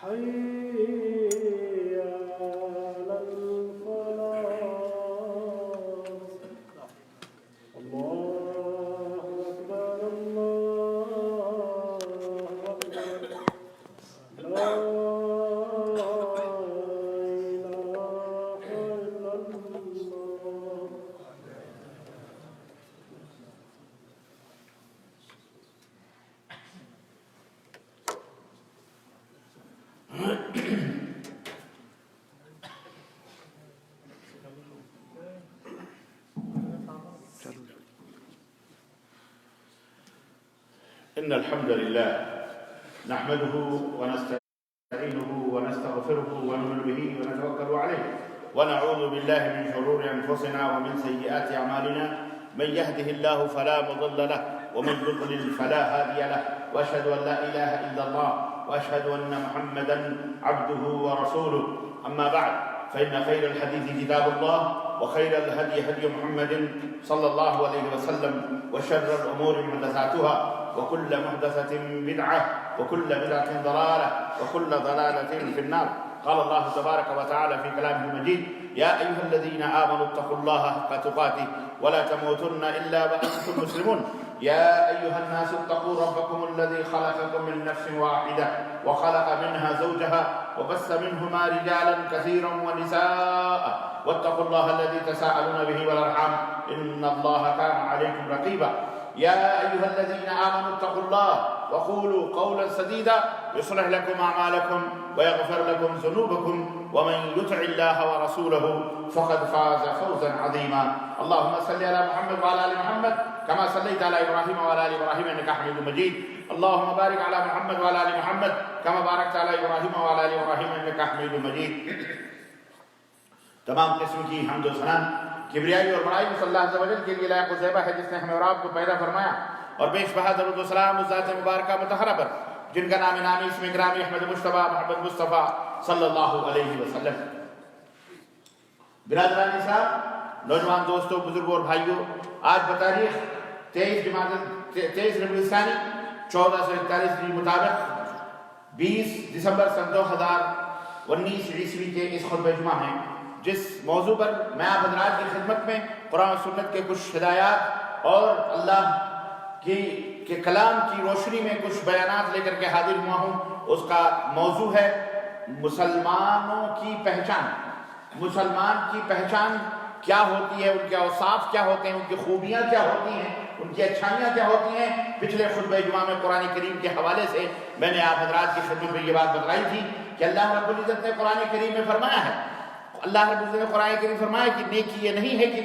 إن الحمد لله نحمده ونستعينه ونستغفره ونؤمن به ونتوكل عليه ونعوذ بالله من شرور أنفسنا ومن سيئات أعمالنا من يهده الله فلا مضل له ومن يضلل فلا هادي له وأشهد أن لا إله إلا الله وأشهد أن محمدا عبده ورسوله أما بعد فإن خير الحديث كتاب الله وخير الهدي هدي محمد صلى الله عليه وسلم وشر الأمور محدثاتها وكل محدثة بدعة وكل بدعة ضلالة وكل ضلالة في النار. قال الله تبارك وتعالى في كلامه المجيد: يا أيها الذين آمنوا اتقوا الله حق تقاته ولا تموتن إلا وأنتم مسلمون. يا أيها الناس اتقوا ربكم الذي خلقكم من نفس واحدة وخلق منها زوجها وبث منهما رجالا كثيرا ونساء واتقوا الله الذي تساءلون به والأرحام إن الله كان عليكم رقيبا. يا أيها الذين آمنوا اتقوا الله وقولوا قولا سديدا يصلح لكم أعمالكم ويغفر لكم ذنوبكم ومن يطع الله ورسوله فقد فاز فوزا عظيما. اللهم صل على محمد وعلى آل محمد كما صليت على إبراهيم وعلى آل إبراهيم إنك حميد مجيد. اللهم بارك على محمد وعلى آل محمد كما باركت على إبراهيم وعلى آل إبراهيم إنك حميد مجيد. تمام قسم کی حمد و ثنا کبریائی اور بڑائی صلی اللہ عز و جل کے لیے لائق و زیبا ہے جس نے ہمیں اور آپ کو پیدا فرمایا اور بیش بہا درود و سلام اس ذات مبارکہ مطہرہ پر جن کا نام نامی اسم گرامی احمد مصطفیٰ محمد مصطفیٰ صلی اللہ علیہ وسلم. برادران صاحب، نوجوان دوستوں، بزرگوں اور بھائیوں، آج بتاریخ 23 ربیع الثانی 1441 کے مطابق 20 دسمبر سن 2019 عیسوی کے اس خطبہ جمعہ ہیں جس موضوع پر میں آپ حضرات کی خدمت میں قرآن و سنت کے کچھ ہدایات اور اللہ کے کلام کی روشنی میں کچھ بیانات لے کر کے حاضر ہوا ہوں. اس کا موضوع ہے مسلمانوں کی پہچان. مسلمان کی پہچان کیا ہوتی ہے، ان کے اوصاف کیا ہوتے ہیں، ان کی خوبیاں کیا ہوتی ہیں، ان کی اچھائیاں کیا ہوتی ہیں. پچھلے خطبہ جمعہ میں قرآن کریم کے حوالے سے میں نے آپ حضرات کی خدمت میں یہ بات بتلائی تھی کہ اللہ رب العزت نے قرآن کریم میں فرمایا ہے، اللہ رب العزت نے قرآن کریم فرمایا کہ نیکی یہ نہیں ہے کہ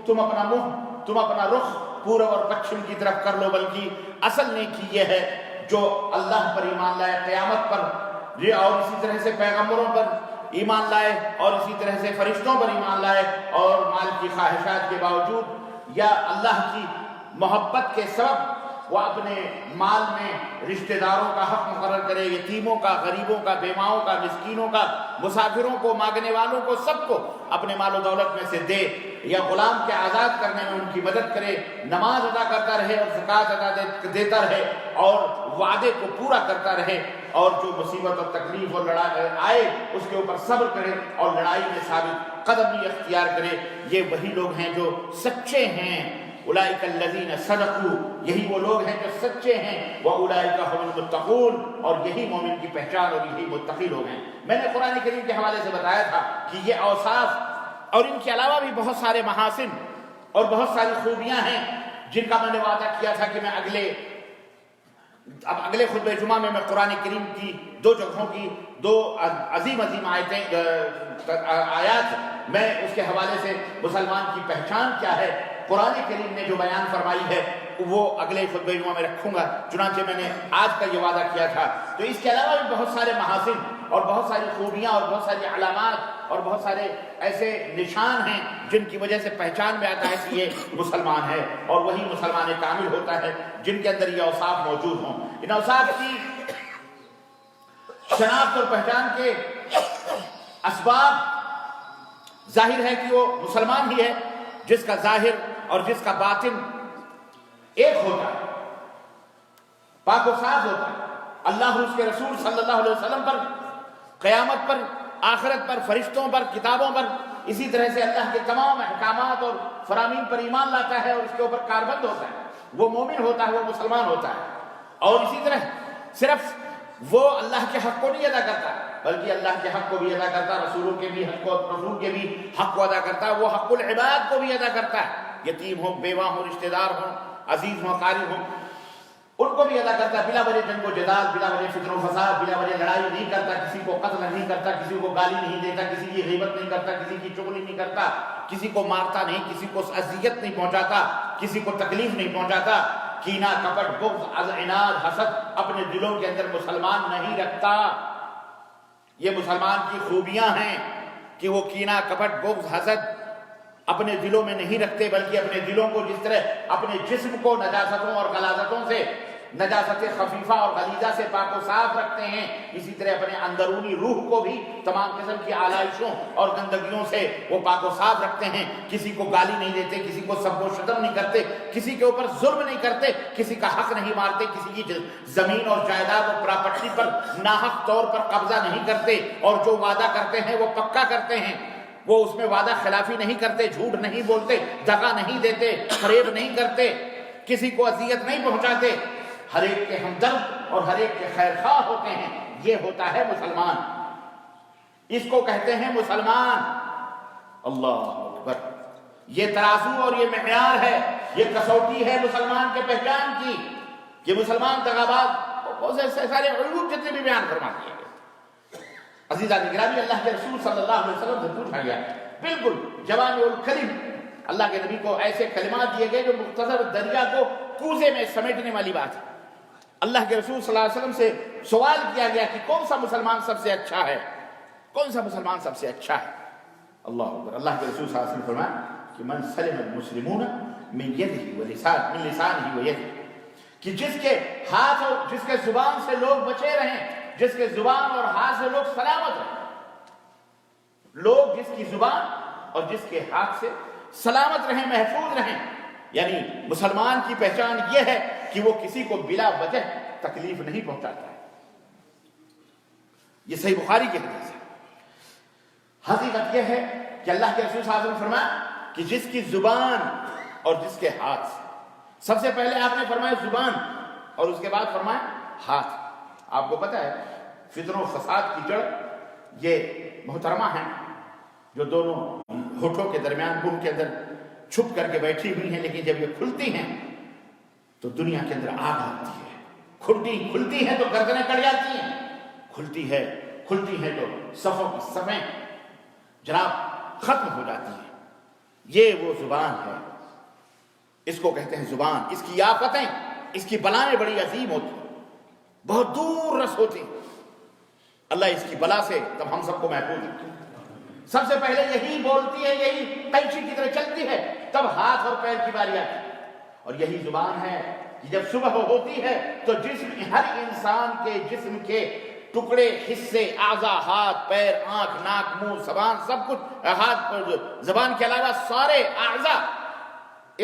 تم اپنا منہ، تم اپنا رخ پورب اور پچھم کی طرف کر لو، بلکہ اصل نیکی یہ ہے جو اللہ پر ایمان لائے، قیامت پر اور اسی طرح سے پیغمبروں پر ایمان لائے اور اسی طرح سے فرشتوں پر ایمان لائے اور مال کی خواہشات کے باوجود یا اللہ کی محبت کے سبب وہ اپنے مال میں رشتہ داروں کا حق مقرر کرے، یتیموں کا، غریبوں کا، بیواؤں کا، مسکینوں کا، مسافروں کو، مانگنے والوں کو، سب کو اپنے مال و دولت میں سے دے، یا غلام کے آزاد کرنے میں ان کی مدد کرے، نماز ادا کرتا رہے اور زکوٰۃ ادا دیتا رہے اور وعدے کو پورا کرتا رہے، اور جو مصیبت اور تکلیف اور لڑائی آئے اس کے اوپر صبر کرے اور لڑائی میں ثابت قدمی اختیار کرے. یہ وہی لوگ ہیں جو سچے ہیں. اولئک الذین صدقوا، یہی وہ لوگ ہیں جو سچے ہیں. واولئک هم المتقون، اور یہی مومن کی پہچان اور یہی متقی لوگ ہیں. میں نے قرآن کریم کے حوالے سے بتایا تھا کہ یہ اوصاف اور ان کے علاوہ بھی بہت سارے محاسن اور بہت ساری خوبیاں ہیں جن کا میں نے وعدہ کیا تھا کہ میں اگلے خطبہ جمعہ میں قرآن کریم کی 2 جگہوں کی 2 عظیم آیات میں اس کے حوالے سے مسلمان کی پہچان کیا ہے قرآن کریم نے جو بیان فرمائی ہے وہ اگلے خطبہ جمعہ میں رکھوں گا. چنانچہ میں نے آج کا یہ وعدہ کیا تھا. تو اس کے علاوہ بھی بہت سارے محاسن اور بہت ساری خوبیاں اور بہت ساری علامات اور بہت سارے ایسے نشان ہیں جن کی وجہ سے پہچان میں آتا ہے کہ یہ مسلمان ہے، اور وہی مسلمان کامل ہوتا ہے جن کے اندر یہ اوصاف موجود ہوں. ان اوصاف کی شناخت اور پہچان کے اسباب ظاہر ہے کہ وہ مسلمان ہی ہے جس کا ظاہر اور جس کا باطن ایک ہوتا ہے، پاک و صاف ہوتا ہے. اللہ اور اس کے رسول صلی اللہ علیہ وسلم پر قیامت پر، آخرت پر، فرشتوں پر، کتابوں پر، اسی طرح سے اللہ کے تمام احکامات اور فرامین پر ایمان لاتا ہے اور اس کے اوپر کاربند ہوتا ہے، وہ مومن ہوتا ہے، وہ مسلمان ہوتا ہے۔ اور اسی طرح صرف وہ اللہ کے حق کو نہیں ادا کرتا بلکہ اللہ کے حق کو بھی ادا کرتا، رسولوں کے بھی حق کو، رسول کے بھی حق کو ادا کرتا ہے، وہ حق العباد کو بھی ادا کرتا ہے، یتیم ہو، بیوہ ہو، رشتہ دار ہو، عزیز ہو، قاری ہو، ان کو بھی ادا کرتا ہے۔ بلا وجہ جنگ و جدال، بلا وجہ فتن و فساد، بلا وجہ لڑائی نہیں کرتا، کسی کو قتل نہیں کرتا، کسی کو گالی نہیں دیتا، کسی کی غیبت نہیں کرتا، کسی کی چغلی نہیں کرتا، کسی کو مارتا نہیں، کسی کو اذیت نہیں پہنچاتا، کسی کو تکلیف نہیں پہنچاتا، کینہ، کپٹ، بغض، عناد، حسد اپنے دلوں کے اندر مسلمان نہیں رکھتا۔ یہ مسلمان کی خوبیاں ہیں کہ وہ کینہ، کپٹ، بغض، حسد اپنے دلوں میں نہیں رکھتے، بلکہ اپنے دلوں کو جس طرح اپنے جسم کو نجاستوں اور غلاظتوں سے، نجاست خفیفہ اور غلیظہ سے پاک و صاف رکھتے ہیں، اسی طرح اپنے اندرونی روح کو بھی تمام قسم کی آلائشوں اور گندگیوں سے وہ پاک و صاف رکھتے ہیں۔ کسی کو گالی نہیں دیتے، کسی کو سب و شتم نہیں کرتے، کسی کے اوپر ظلم نہیں کرتے، کسی کا حق نہیں مارتے، کسی کی زمین اور جائیداد اور پراپرٹی پر ناحق طور پر قبضہ نہیں کرتے، اور جو وعدہ کرتے ہیں وہ پکا کرتے ہیں، وہ اس میں وعدہ خلافی نہیں کرتے، جھوٹ نہیں بولتے، دغا نہیں دیتے، فریب نہیں کرتے، کسی کو اذیت نہیں پہنچاتے، ہر ایک کے ہمدرد اور ہر ایک کے خیر خواہ ہوتے ہیں۔ یہ ہوتا ہے مسلمان، اس کو کہتے ہیں مسلمان۔ اللہ اکبر! یہ ترازو اور یہ معیار ہے، یہ کسوٹی ہے مسلمان کے پہچان کی، کہ مسلمان دغاباز، بہت سے سارے عیوب جتنے بھی بیان فرما دیے گئے۔ عزیزان گرامی، اللہ کے رسول صلی اللہ علیہ وسلم سے پوچھا گیا، بالکل جوامع الکلم، اللہ کے نبی کو ایسے کلمات دیے گئے جو مختصر دریا کو کوزے میں سمیٹنے والی بات ہے۔ اللہ کے رسول صلی اللہ علیہ وسلم سے سوال کیا گیا کہ کون سا مسلمان سب سے اچھا ہے، کون سا مسلمان سب سے اچھا ہے؟ اللہ اکبر! اللہ کے رسول صلی اللہ علیہ وسلم فرمایا کہ من سلم المسلمون من یدہ ولسان من لسانہ ویدہ، کہ جس کے ہاتھ اور جس کے زبان سے لوگ بچے رہیں، جس کے زبان اور ہاتھ سے لوگ سلامت رہیں، لوگ جس کی زبان اور جس کے ہاتھ سے سلامت رہیں، محفوظ رہیں۔ یعنی مسلمان کی پہچان یہ ہے کہ وہ کسی کو بلا وجہ تکلیف نہیں پہنچاتا ہے۔ یہ صحیح بخاری کی حدیث ہے۔ حقیقت یہ ہے کہ اللہ کے رسول صلی اللہ علیہ وسلم فرمایا کہ جس کی زبان اور جس کے ہاتھ، سب سے پہلے آپ نے فرمایا زبان اور اس کے بعد فرمایا ہاتھ۔ آپ کو پتہ ہے فتن و فساد کی جڑ یہ محترمہ ہیں جو دونوں ہونٹوں کے درمیان منہ کے اندر چھپ کر کے بیٹھی ہوئی ہیں، لیکن جب یہ کھلتی ہیں تو دنیا کے اندر آگ لگتی ہے۔ کھلتی ہیں تو گردنیں کٹ جاتی ہیں، کھلتی ہے تو صفوں کی صفیں جناب ختم ہو جاتی ہیں۔ یہ وہ زبان ہے، اس کو کہتے ہیں زبان۔ اس کی آفتیں، اس کی بلائیں بڑی عظیم ہوتی ہیں، بہت دور رس ہوتی ہیں۔ اللہ اس کی بلا سے تب ہم سب کو محفوظ رکھے۔ سب سے پہلے یہی بولتی ہے، یہی قینچی کی طرح چلتی ہے، تب ہاتھ اور پیر کی باری آتی ہے۔ اور یہی زبان ہے کہ جب صبح ہوتی ہے تو ہر انسان کے جسم کے ٹکڑے، حصے، اعضاء، ہاتھ، پیر، آنکھ، ناک، منہ، زبان، سب کچھ، زبان کے علاوہ سارے اعضاء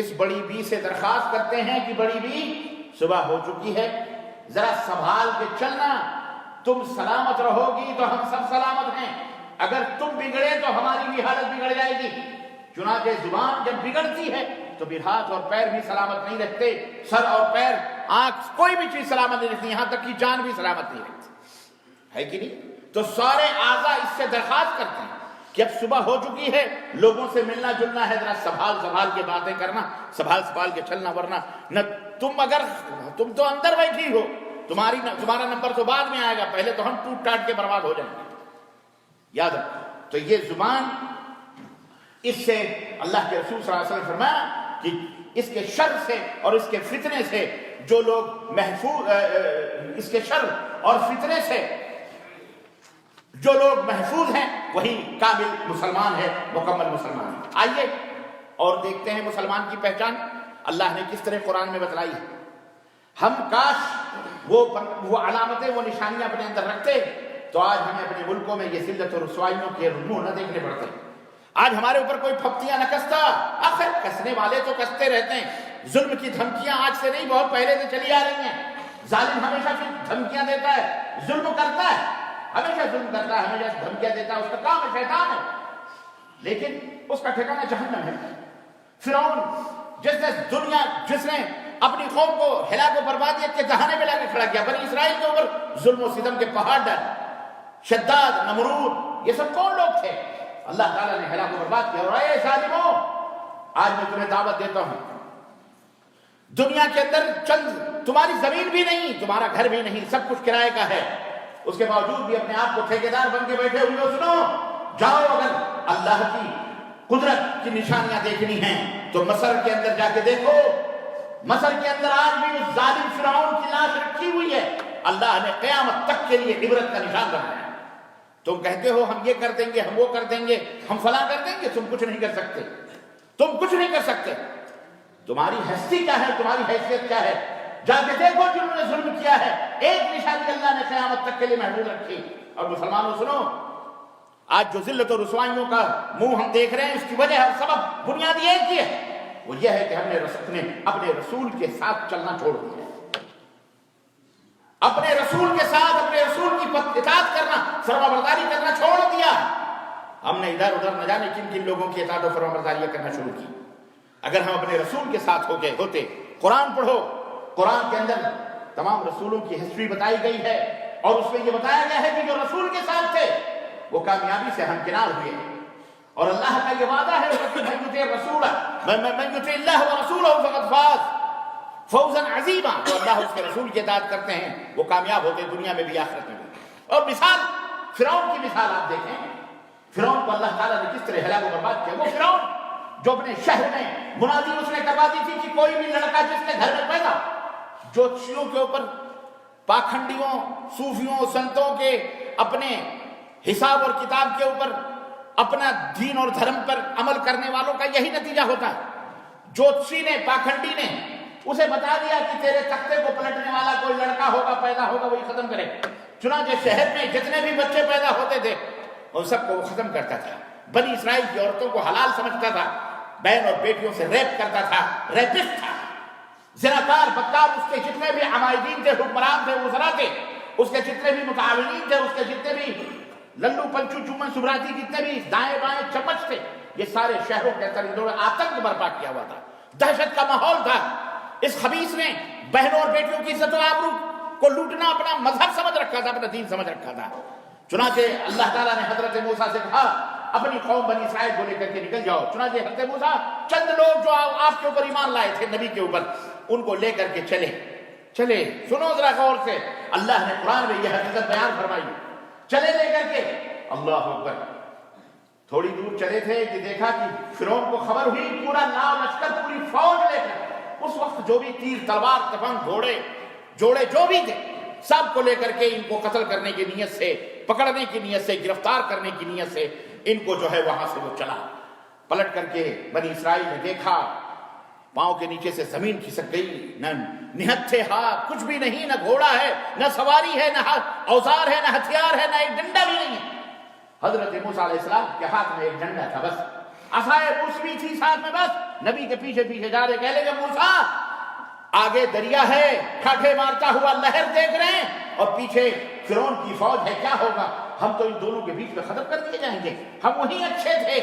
اس بڑی بی سے درخواست کرتے ہیں کہ بڑی بی صبح ہو چکی ہے، ذرا سنبھال کے چلنا، تم سلامت رہو گی تو ہم سب سلامت ہیں، اگر تم بگڑے تو ہماری بھی حالت بگڑ جائے گی۔ چنانچہ زبان جب بگڑتی ہے تو پھر ہاتھ اور پیر بھی سلامت نہیں رکھتے، سر اور پیر، آنکھ، کوئی بھی چیز سلامت نہیں رکھتی، یہاں تک کہ جان بھی سلامت نہیں رکھتی، ہے کہ نہیں؟ تو سارے اعضاء اس سے درخواست کرتے ہیں کہ اب صبح ہو چکی ہے، لوگوں سے ملنا جلنا ہے، ذرا سنبھال کے باتیں کرنا، سنبھال کے چلنا، ورنہ نہ تم تو اندر بیٹھی ہو، تمہارا نمبر تو بعد میں آئے گا، پہلے تو ہم ٹوٹ ٹاٹ کے برباد ہو جائیں گے۔ یاد رکھو، تو یہ زبان، اس سے اللہ کے رسول صلی اللہ علیہ وسلم فرمایا کہ اس کے شر سے اور اس کے فتنے سے جو لوگ اس کے شر اور فتنے سے جو لوگ محفوظ ہیں وہی کامل مسلمان ہے، مکمل مسلمان ہے۔ آئیے اور دیکھتے ہیں مسلمان کی پہچان اللہ نے کس طرح قرآن میں بتلائی ہے۔ ہم کاش وہ علامتیں، وہ نشانیاں اپنے اندر رکھتے تو آج ہمیں اپنے ملکوں میں یہ ذلت اور رسوائیوں کے رجوع نہ دیکھنے پڑتے، آج ہمارے اوپر کوئی پھپتیاں نہ کستا۔ آخر کسنے والے تو کستے رہتے ہیں، ظلم کی دھمکیاں آج سے نہیں، بہت پہلے سے چلی آ رہی ہیں۔ ظالم ہمیشہ پھر دھمکیاں دیتا ہے، ظلم کرتا ہے، ہمیشہ ظلم کرتا ہے، ہمیشہ دھمکیاں دیتا ہے، اس کا کام ہے، شیطان ہے، لیکن اس کا ٹھکانہ جہنم ہے۔ فرعون جس نے اپنی قوم کو ہلاک و بربادیت کے دہانے پہ لا کے کھڑا کیا، بنی اسرائیل کے اوپر ظلم و ستم کے پہاڑ ڈال، شداد، نمرود، یہ سب کون لوگ تھے؟ اللہ تعالیٰ نے ہلاک و برباد کیا۔ اور اے ظالموں، آج میں تمہیں دعوت دیتا ہوں، دنیا کے اندر چند تمہاری زمین بھی نہیں، تمہارا گھر بھی نہیں، سب کچھ کرائے کا ہے، اس کے باوجود بھی اپنے آپ کو ٹھیکیدار بن کے بیٹھے ہوئے ہو۔ سنو، جاؤ، اگر اللہ کی قدرت کی نشانیاں دیکھنی ہیں تو مصر کے اندر جا کے دیکھو۔ مصر کے اندر آج بھی اس ظالم فرعون کی لاش رکھی ہوئی ہے، اللہ نے قیامت تک کے لیے عبرت کا نشان بنایا ہے۔ تم کہتے ہو ہم یہ کر دیں گے، ہم وہ کر دیں گے، ہم فلاں کر دیں گے، تم کچھ نہیں کر سکتے، تم کچھ نہیں کر سکتے۔ تمہاری ہستی کیا ہے، تمہاری حیثیت کیا ہے؟ جا کے دیکھو جنہوں نے ظلم کیا ہے، ایک نشانی اللہ نے قیامت تک کے لیے محدود رکھی۔ اور مسلمانوں سنو، آج جو ذلت و رسوائیوں کا منہ ہم دیکھ رہے ہیں، اس کی وجہ اور سبب بنیادی ایک ہی ہے، وہ یہ ہے کہ ہم نے اپنے رسول کے ساتھ چلنا چھوڑ دیا، اپنے رسول کے ساتھ، اپنے رسول کی اطاعت کرنا، فرمانبرداری کرنا چھوڑ دیا۔ ہم نے ادھر ادھر نہ جانے کن کن لوگوں کی اطاعت و فرمانبرداری کرنا شروع کی۔ اگر ہم اپنے رسول کے ساتھ ہوتے، قرآن پڑھو، قرآن کے اندر تمام رسولوں کی ہسٹری بتائی گئی ہے، اور اس میں یہ بتایا گیا ہے کہ جو رسول کے ساتھ تھے وہ کامیابی سے ہمکنار ہوئے، اور اللہ کا یہ وعدہ ہے کہ من یطع الرسول من یطع اللہ ورسولہ فقد فاز فوزا عظیما، جو اللہ اس کے رسول کی اطاعت کرتے ہیں وہ کامیاب ہوتے ہیں، دنیا میں بھی آخرت میں بھی۔ اور مثال فرعون کی مثال آپ دیکھیں، فرعون کو اللہ تعالیٰ نے کس طرح ہلاک و برباد کیا۔ وہ فرعون جو اپنے شہر میں منادی اس نے کروا دی تھی کہ کوئی بھی لڑکا جس کے گھر میں پیدا، جوتشیوں کے اوپر، پاکھنڈیوں، صوفیوں، سنتوں کے اپنے حساب اور کتاب کے اوپر، اپنا دین اور دھرم پر عمل کرنے والوں کا یہی نتیجہ ہوتا ہے۔ جوتشی نے، پاکھنڈی نے اسے بتا دیا کہ تیرے تختے کو پلٹنے والا کوئی لڑکا ہوگا، پیدا ہوگا، وہی ختم کرے۔ چنانچہ شہر میں جتنے بھی بچے پیدا ہوتے تھے ان سب کو وہ ختم کرتا تھا۔ بنی اسرائیل کی عورتوں کو حلال سمجھتا تھا، بہن اور بیٹیوں سے ریپ کرتا تھا، ریپسٹ تھا، زناکار، بدکار، اس کے جتنے بھی عمائدین تھے، حکمران تھے، وزراء تھے، اس کے جتنے بھی متعاونین تھے، اس کے جتنے بھی للو پنچو چومن سبراتی، جتنے بھی دائیں بائیں چمچ تھے، یہ سارے شہروں کے اندر انہوں نے آتنک برپا کیا ہوا تھا، دہشت کا ماحول تھا۔ اس خبیث نے بہنوں اور بیٹیوں کی عزت و آبرو کو لوٹنا اپنا مذہب سمجھ رکھا تھا، اپنا دین سمجھ رکھا تھا۔ چنانچہ اللہ تعالیٰ نے حضرت موسیٰ سے کہا اپنی قوم بنی اسرائیل کو لے کر کے نکل جاؤ۔ چنانچہ حضرت موسیٰ چند لوگ جو آپ کے اوپر ایمان لائے تھے، نبی کے اوپر، ان کو لے کر کے چلے۔ سنو ذرا غور سے، اللہ نے قرآن میں یہ حقیقت بیان فرمائی، چلے لے کر کے، اللہ اکبر۔ تھوڑی دور چلے تھے کہ دیکھا کہ فرعون کو خبر ہوئی، پورا لاؤ لشکر، پوری فوج لے کر، اس وقت جو بھی تیر، تلوار، تفنگ، گھوڑے، جوڑے جو بھی تھے، سب کو لے کر کے ان کو قتل کرنے کی نیت سے، پکڑنے کی نیت سے، گرفتار کرنے کی نیت سے ان کو جو ہے وہاں سے وہ چلا۔ پلٹ کر کے بنی اسرائیل نے دیکھا، پاؤں کے نیچے سے زمین کھسک گئی، نہ نہتھے ہاتھ، کچھ بھی نہیں، نہ گھوڑا ہے، نہ سواری ہے، نہ اوزار ہے، نہ ہتھیار ہے، نہ ایک ڈنڈا بھی نہیں ہے۔ حضرت موسیٰ علیہ السلام کے ہاتھ میں ایک ڈنڈا تھا، بس عصائے موسوی تھی ساتھ میں، بس نبی کے پیچھے پیچھے جا رہے، کہہ لے کہ موسیٰ آگے دریا ہے، ٹھاٹھے مارتا ہوا لہر دیکھ رہے ہیں، اور پیچھے فرعون کی فوج ہے، کیا ہوگا؟ ہم تو ان دونوں کے بیچ میں ختم کر دیے جائیں گے، ہم وہیں اچھے تھے،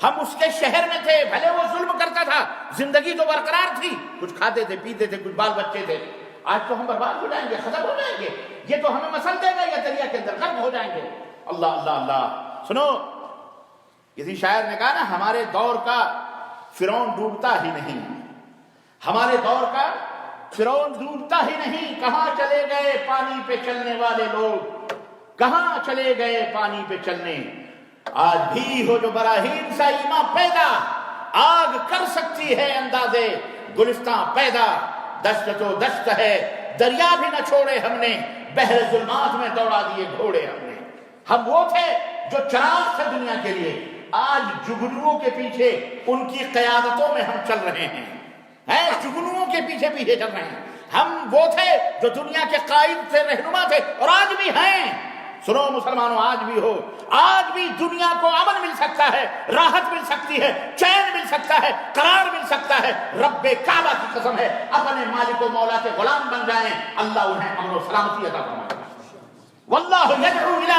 ہم اس کے شہر میں تھے، بھلے وہ ظلم کرتا تھا، زندگی تو برقرار تھی، کچھ کھاتے تھے، پیتے تھے، کچھ بال بچے تھے، آج تو ہم برباد ہو جائیں گے، ختم ہو جائیں گے، یہ تو ہمیں مسل دے گا، یا دریا کے اندر غرق ہو جائیں گے۔ اللہ اللہ اللہ۔ سنو، کسی شاعر نے کہا نا، ہمارے دور کا فرعون ڈوبتا ہی نہیں، ہمارے دور کا فرعون ڈوبتا ہی نہیں، کہاں چلے گئے پانی پہ چلنے والے لوگ، کہاں چلے گئے پانی پہ چلنے؟ آج بھی ہو جو براہیم سا ایماں پیدا، آگ کر سکتی ہے اندازے گلستاں پیدا، دشت تو دشت ہے، دریا بھی نہ چھوڑے ہم نے، بحر ظلمات میں دوڑا دیے گھوڑے ہم نے۔ ہم وہ تھے جو چراغ تھے دنیا کے لیے، آج جگنوؤں کے پیچھے ان کی قیادتوں میں ہم چل رہے ہیں، جگنوؤں کے پیچھے پیچھے چل رہے ہیں۔ ہم وہ تھے جو دنیا کے قائد تھے، رہنما تھے، اور آج بھی ہیں۔ سنو مسلمانوں، آج بھی ہو، آج بھی دنیا کو امن مل سکتا ہے، راحت مل سکتی ہے، چین مل سکتا ہے، قرار مل سکتا ہے۔ رب کعبہ کی قسم ہے، اپنے مالک و مولا کے غلام بن جائیں، اللہ انہیں امن و سلامتی عطا فرمائے گا۔ واللہ یدعو الی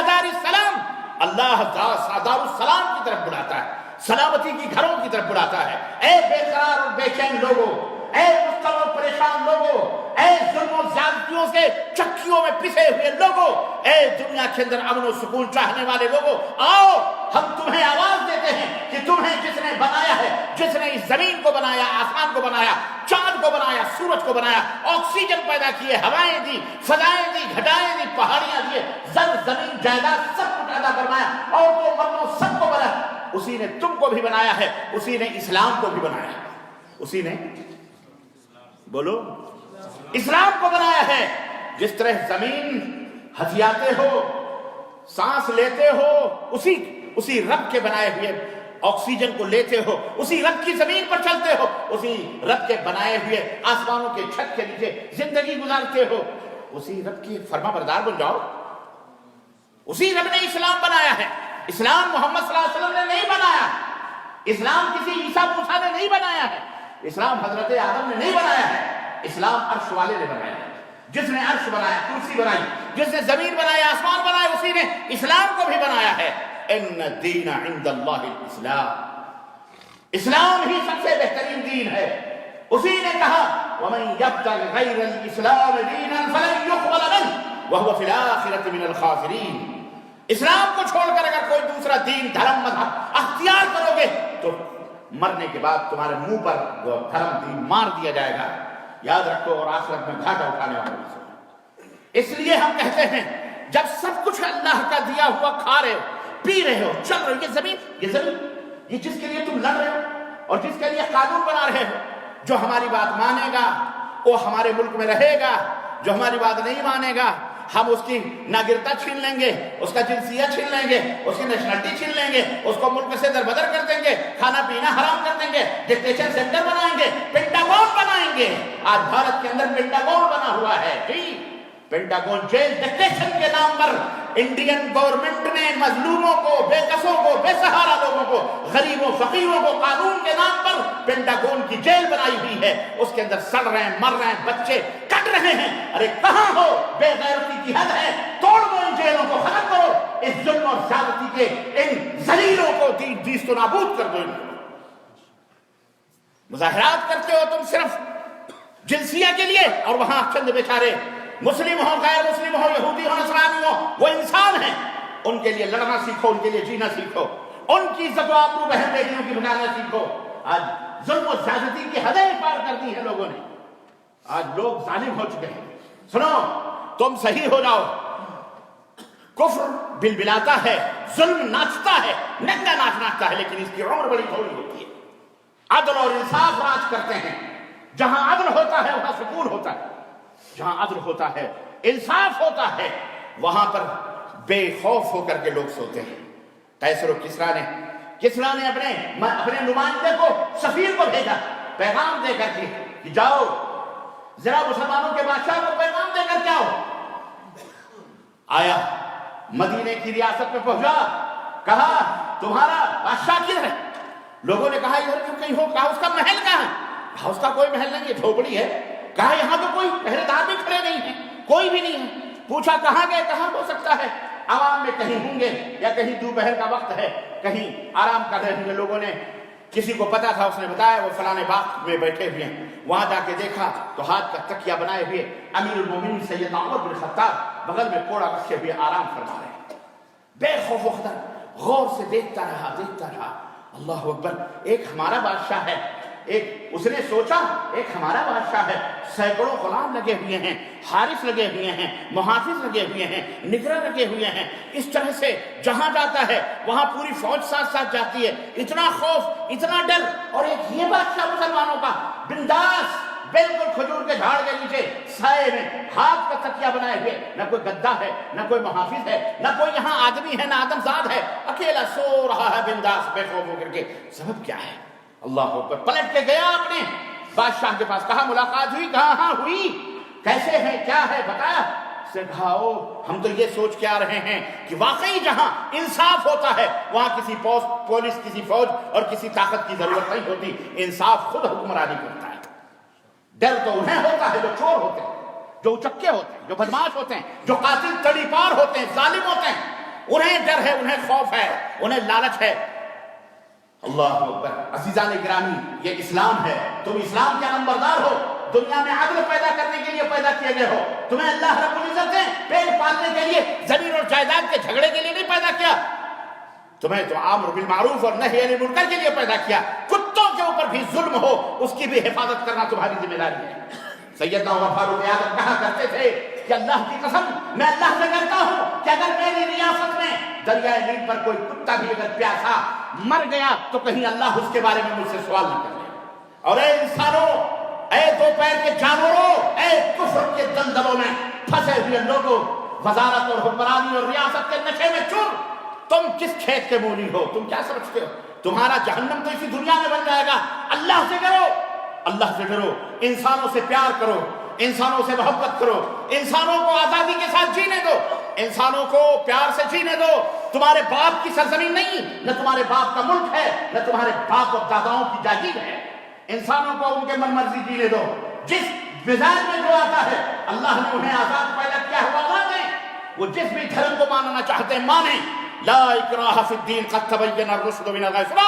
اللہ دار السلام کی طرف بلاتا ہے، سلامتی کی گھروں کی طرف بلاتا ہے۔ اے بے قرار اور بے چین لوگوں، اے مضطرب اور پریشان لوگوں، اے ظلم و زیادتیوں سے چکیوں میں پسے ہوئے لوگوں، اے دنیا کے اندر امن و سکون چاہنے والے لوگوں، آؤ ہم تمہیں آواز دیتے ہیں کہ تمہیں جس نے بنایا ہے، جس نے اس زمین کو بنایا، آسمان کو بنایا، چاند کو بنایا، سورج کو بنایا، آکسیجن پیدا کیے، ہوائیں دی، فضائیں دی، گھٹائیں دی، پہاڑیاں دیے، زمین جائیداد سب کچھ ادا فرمایا، اور تو مردوں سب کو بنایا، اسی نے تم کو بھی بنایا ہے، اسی نے اسلام کو بھی بنایا ہے، اسی نے بولو اسلام کو بنایا ہے۔ جس طرح زمین ہتھیاتے ہو، سانس لیتے ہو، اسی رب کے بنائے ہوئے آکسیجن کو لیتے ہو، اسی رب کی زمین پر چلتے ہو، اسی رب کے بنائے ہوئے آسمانوں کے چھت کے نیچے زندگی گزارتے ہو، اسی رب کی فرما بردار بن جاؤ۔ اسی رب نے اسلام بنایا ہے۔ اسلام محمد صلی اللہ علیہ وسلم نے نہیں بنایا، اسلام کسی عیسیٰ موسیٰ نے نہیں بنایا ہے، اسلام حضرت آدم نے نہیں بنایا ہے، اسلام عرش والے نے بنایا ہے۔ جس نے عرش بنایا، کرسی بنائی، جس نے زمین بنائی، آسمان بنائے، اسی نے اسلام کو بھی بنایا ہے۔ ان الدین عند اللہ الاسلام، اسلام ہی سب سے بہترین دین ہے۔ اسی نے کہا ومن یبتغ غیر الاسلام دینا فلن یقبل منہ وہو فی الآخرۃ من الخاسرین۔ اسلام کو چھوڑ کر اگر کوئی دوسرا دین، دھرم، مذہب اختیار کرو گے تو مرنے کے بعد تمہارے منہ پر وہ دھرم دین مار دیا جائے گا، یاد رکھو، اور آخرت میں گھاٹا اٹھانے والے۔ اس لیے ہم کہتے ہیں جب سب کچھ اللہ کا دیا ہوا کھا رہے ہو، پی رہے ہو، چل رہے ہو، یہ جس کے لیے تم لڑ رہے ہو اور جس کے لیے قانون بنا رہے ہو، جو ہماری بات مانے گا وہ ہمارے ملک میں رہے گا، جو ہماری بات نہیں مانے گا ہم اس کی ناگرتا چھین لیں گے، اس کا جنسیت چھین لیں گے، اس کی نیشنلٹی چھین لیں گے، اس کو ملک سے دربدر کر دیں گے، کھانا پینا حرام کر دیں گے، ڈکٹیشن سینٹر بنائیں گے، پینٹاگون بنائیں گے۔ آج بھارت کے اندر پینٹاگون بنا ہوا ہے، جی پینٹاگون جیل ڈکٹیشن کے نام پر انڈین گورنمنٹ نے مظلوموں کو، بے کسوں کو، بے سہارا لوگوں کو، غریبوں فقیروں کو قانون کے نام پر پینٹاگون کی جیل بنائی ہوئی ہے۔ اس کے اندر سڑ رہے ہیں، مر رہے ہیں، بچے کٹ رہے ہیں۔ ارے کہاں ہو؟ بے غیرتی کی حد ہے، توڑ دو ان جیلوں کو، ختم کرو اس ظلم اور زیادتی کے ان ذلیلوں کو، دیس و نابود کر دو ان کو۔ مظاہرات کرتے ہو تم صرف جنسیہ کے لیے، اور وہاں چند بیچارے مسلم ہو، غیر مسلم ہو، یہودی ہو، نصرانی ہو، وہ انسان ہیں، ان کے لیے لڑنا سیکھو، ان کے لیے جینا سیکھو، ان کی عزت و آبرو بہن بیٹیوں کی بچانا سیکھو۔ آج ظلم و زیادتی کی حدیں پار کر دی ہیں لوگوں نے، آج لوگ ظالم ہو چکے ہیں۔ سنو، تم صحیح ہو جاؤ، کفر بلبلاتا ہے، ظلم ناچتا ہے، ننگا ناچ ناچتا ہے، لیکن اس کی عمر بڑی تھوڑی ہوتی ہے۔ عدل اور انصاف راج کرتے ہیں، جہاں عدل ہوتا ہے وہاں سکون ہوتا ہے، جہاں عدل ہوتا ہے، انصاف ہوتا ہے، وہاں پر بے خوف ہو کر کے لوگ سوتے ہیں۔ قیصر و کسریٰ نے اپنے نمائندے کو، سفیر کو بھیجا پیغام دے کر کے کہ جاؤ ذرا مسلمانوں کے بادشاہ کو پیغام دے کر کے آؤ۔ آیا، مدینے کی ریاست میں پہنچا، کہا تمہارا بادشاہ کدھر ہے؟ لوگوں نے کہا ادھر کیوں کہیں ہو، کہا اس کا محل کہاں ہے؟ کہا اس کا کوئی محل نہیں، یہ جھوپڑی ہے۔ کہا یہاں تو کوئی پہرے دار بھی کھڑے نہیں ہیں، کوئی بھی نہیں ہے۔ پوچھا کہاں گئے؟ کہاں ہو سکتا ہے عوام میں کہیں ہوں گے، یا کہیں دوپہر کا وقت ہے، کہیں آرام کر رہے ہوں گے۔ لوگوں نے، کسی کو پتا تھا، اس نے بتایا وہ فلانے باغ میں بیٹھے ہوئے ہیں۔ وہاں جا کے دیکھا تو ہاتھ کا تکیہ بنائے ہوئے امیر المومنین سیدنا عمر بن خطاب بغل میں کوڑا رکھے ہوئے آرام فرما رہے ہیں، بے خوف و خطر۔ غور سے دیکھتا رہا، اللہ اکبر، ایک ہمارا بادشاہ ہے، اس نے سوچا ایک ہمارا بادشاہ ہے، سینکڑوں غلام لگے ہوئے ہیں، حارس لگے ہوئے ہیں، محافظ لگے ہوئے ہیں، نگراں لگے ہوئے ہیں، اس طرح سے جہاں جاتا ہے وہاں پوری فوج ساتھ ساتھ جاتی ہے، اتنا خوف، اتنا ڈر، اور ایک یہ بادشاہ مسلمانوں کا بنداس، بالکل کھجور کے جھاڑ کے نیچے سائے میں ہاتھ کا تکیہ بنائے ہوئے، نہ کوئی گدا ہے، نہ کوئی محافظ ہے، نہ کوئی یہاں آدمی ہے، نہ آدمزاد ہے، اکیلا سو رہا ہے بنداس، بے خوف ہو کر کے۔ سبب کیا ہے؟ اللہ اکبر۔ پلٹ کے گیا اپنے بادشاہ کے پاس، کہا ملاقات ہوئی؟ کہا ہاں ہوئی، کیسے ہے، کیا ہے، بتایا؟ اس نے کہا ہم تو یہ سوچ کے آ رہے ہیں کہ واقعی جہاں انصاف ہوتا ہے وہاں کسی پولیس، کسی فوج اور کسی طاقت کی ضرورت نہیں ہوتی، انصاف خود حکمرانی کرتا ہے۔ ڈر تو انہیں ہوتا ہے جو چور ہوتے ہیں، جو اچکے ہوتے ہیں، جو بدماش ہوتے ہیں، جو قاتل تڑی پار ہوتے ہیں، ظالم ہوتے ہیں، انہیں ڈر ہے، انہیں خوف ہے، انہیں لالچ ہے۔ اللہ اکبر۔ عزیزان گرامی، یہ اسلام ہے، تم اسلام کے نمبردار ہو، دنیا میں عدل پیدا کرنے کے لیے پیدا کیے گئے ہو، تمہیں اللہ رب العزت نے پیٹ پالنے کے لیے، زمین اور جائیداد کے جھگڑے کے لیے نہیں پیدا کیا، تمہیں تو امر بالمعروف اور نہی عن المنکر کے لیے پیدا کیا۔ کتوں کے اوپر بھی ظلم ہو اس کی بھی حفاظت کرنا تمہاری ذمہ داری ہے۔ سیدنا عمر فاروق اعظم کہا کرتے تھے کہ اللہ کی قسم میں اللہ سے کرتا ہوں کہ اگر میری ریاست میں دریائے نیل پر کوئی کتا بھی اگر پیاسا مر گیا تو کہیں اللہ اس کے بارے میں مجھ سے سوال نہ کر لے۔ اور اے انسانوں، اے دو پیر کے جانوروں، اے کفر کے دلدلوں میں پھنسے ہوئے لوگوں، وزارت اور حکمرانی اور ریاست کے نشے میں چور، تم کس کھیت کے مولی ہو؟ تم کیا سمجھتے ہو تمہارا جہنم تو اسی دنیا میں بن جائے گا؟ اللہ سے ڈرو، اللہ سے ڈرو، انسانوں سے پیار کرو، انسانوں سے محبت کرو، انسانوں کو آزادی کے ساتھ جینے دو، انسانوں کو پیار سے جینے دو۔ تمہارے باپ کی سرزمین نہیں، نہ تمہارے باپ کا ملک ہے، نہ تمہارے باپ اور داداؤں کی جاگیر ہے۔ انسانوں کو ان کے من مرضی جینے دو، جس مزاج میں جو آتا ہے اللہ نے انہیں آزاد پیدا کیا ہوا مانیں، وہ جس بھی دھرم کو ماننا چاہتے ہیں مانیں۔ لا اکراہ فی الدین قد تبین الرشد من الغی۔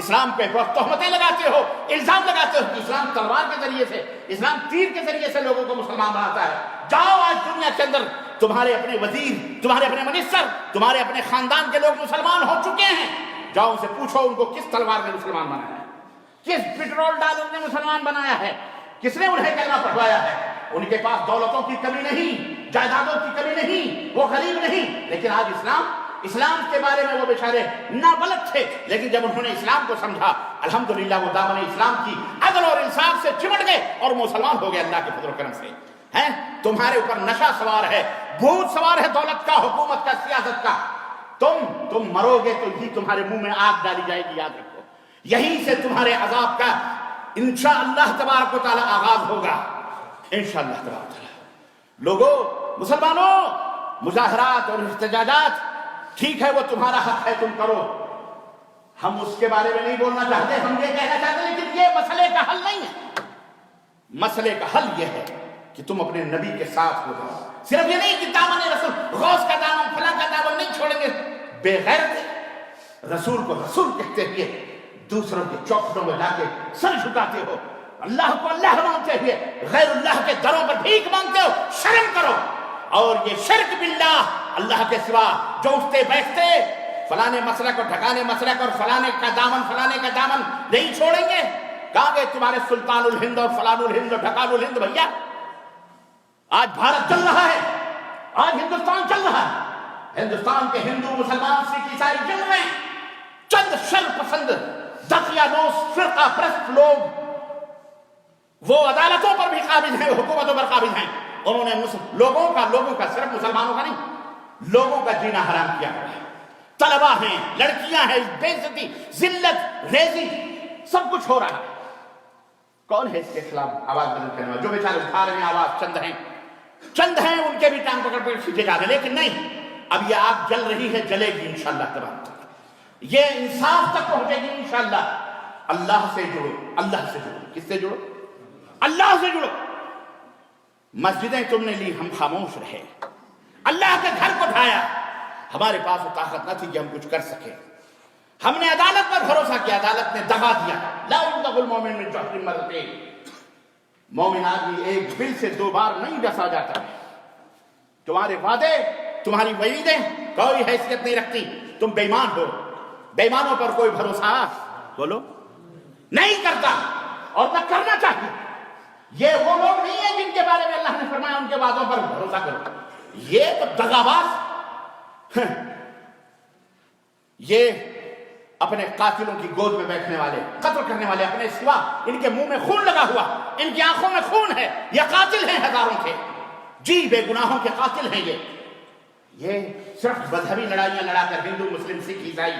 اسلام پہ بہت تہمتیں لگاتے ہو، الزام لگاتے ہو کہ اسلام تلوار کے ذریعے سے، اسلام تیر کے ذریعے سے لوگوں کو مسلمان بناتا ہے۔ جاؤ، آج دنیا کے اندر تمہارے اپنے وزیر، تمہارے اپنے منسٹر، تمہارے اپنے خاندان کے لوگ مسلمان ہو چکے ہیں، جاؤ ان سے پوچھو ان کو کس تلوار نے مسلمان بنایا ہے، کس پٹرول ڈالر نے مسلمان بنایا ہے، کس نے انہیں کلمہ پڑھوایا ہے۔ ان کے پاس دولتوں کی کمی نہیں، جائیدادوں کی کمی نہیں، وہ غریب نہیں، لیکن آج اسلام کے بارے میں وہ بیچارے نابلد تھے، لیکن جب انہوں نے اسلام کو سمجھا الحمدللہ وہ دامن اسلام کی عدل اور انصاف سے چمٹ گئے اور مسلمان ہو گئے اللہ کے فضل و کرم سے۔ ہیں تمہارے اوپر نشہ سوار ہے، بھوت سوار ہے، دولت کا، حکومت کا، سیاست کا۔ تم مرو گے تو ہی تمہارے منہ میں آگ ڈالی جائے گی، یاد رکھو، یہیں سے تمہارے عذاب کا انشاءاللہ تبارک و تعالی آغاز ہوگا، انشاءاللہ تبارک و تعالی۔ لوگوں، مسلمانوں، مظاہرات اور احتجاجات ٹھیک ہے، وہ تمہارا حق ہے، تم کرو، ہم اس کے بارے میں نہیں بولنا چاہتے، ہم یہ کہنا چاہتے ہیں لیکن یہ مسئلے کا حل نہیں ہے۔ مسئلے کا حل یہ ہے کہ تم اپنے نبی کے ساتھ ہو جاؤ۔ صرف یہ نہیں کہ دامن رسول، غوث کا دامن، فلاں کا دامن نہیں چھوڑیں گے، بے غیرت رسول کو رسول کہتے ہوئے دوسروں کے چوکھٹوں میں جا کے سر جھکاتے ہو، اللہ کو اللہ مانتے ہوئے غیر اللہ کے دروں پر بھیک مانگتے ہو، شرم کرو۔ اور یہ شرک باللہ، اللہ کے سوا جو اٹھتے بیٹھتے فلانے مسلک اور ڈھکانے مسلک اور فلانے کا دامن نہیں چھوڑیں گے، کہاں گئے تمہارے سلطان الہند اور فلان الہند اور ڈھکان الہند؟ بھیا آج بھارت چل رہا ہے، آج ہندوستان چل رہا ہے، ہندوستان کے ہندو، مسلمان، سکھ، عیسائی چل رہے ہیں، چند شر پسند دقیانوس فرقہ پرست لوگ وہ عدالتوں پر بھی قابض ہیں، حکومتوں پر قابض ہیں، انہوں نے لوگوں کا صرف مسلمانوں کا نہیں، لوگوں کا جینا حرام کیا ہوا ہے۔ طلبہ ہیں، لڑکیاں ہیں، بے عزتی، ذلت، ریزی، سب کچھ ہو رہا ہے۔ کون ہے اس کے خلاف آواز بلند کرنے والا؟ جو بیچارے اٹھا رہے ہیں آواز چند ہیں، ان کے بھی ٹانگ پکڑ پکڑ کھینچے جا رہے ہیں، لیکن نہیں، اب یہ آگ جل رہی ہے، جلے گی انشاءاللہ تبارک تعالیٰ، یہ انصاف تک پہنچے گی انشاءاللہ۔ اللہ سے جڑو، اللہ سے جڑو، کس سے جڑو؟ اللہ سے جڑو۔ مسجدیں تم نے لی، ہم خاموش رہے، اللہ کے گھر کو ڈھایا، ہمارے پاس وہ طاقت نہ تھی کہ ہم کچھ کر سکیں، ہم نے عدالت پر بھروسہ کیا، عدالت نے دغا دیا۔ لا يبلغ المؤمن من جحر مرتين، مومن آدمی ایک بل سے 2 بار نہیں ڈسا جاتا ہے۔ تمہارے وعدے، تمہاری وعیدیں کوئی حیثیت نہیں رکھتی، تم بے ایمان ہو، بے ایمانوں پر کوئی بھروسہ بولو نہیں کرتا اور نہ کرنا چاہیے۔ یہ وہ لوگ نہیں ہیں جن کے بارے میں اللہ نے فرمایا ان کے وعدوں پر بھروسہ کرو، یہ تو دغاباز، یہ اپنے قاتلوں کی گود میں بیٹھنے والے، قتل کرنے والے، اپنے سوا ان کے منہ میں خون لگا ہوا، ان کی آنکھوں میں خون ہے، یہ قاتل ہیں ہزاروں کے، جی بے گناہوں کے قاتل ہیں یہ صرف مذہبی لڑائیاں لڑا کر، ہندو، مسلم، سکھ، عیسائی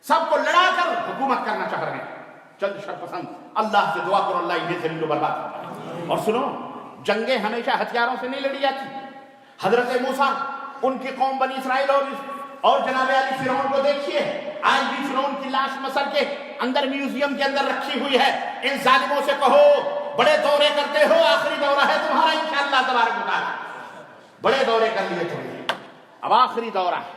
سب کو لڑا کر حکومت کرنا چاہ رہے ہیں، چند شر پسند۔ اللہ سے دعا کرو اللہ انہیں زمین کو برباد کرے۔ اور سنو، جنگیں ہمیشہ ہتھیاروں سے نہیں لڑی جاتی۔ حضرت موسیٰ، ان کی قوم بنی اسرائیل اور جناب علی فرعون کو دیکھیے، آج بھی فرعون کی لاش مصر کے اندر میوزیم کے اندر رکھی ہوئی ہے۔ ان ظالموں سے کہو، بڑے دورے کرتے ہو، آخری دورہ ہے تمہارا انشاءاللہ تبارک و تعالی، بڑے دورے کر لیے تم نے، اب آخری دورہ ہے،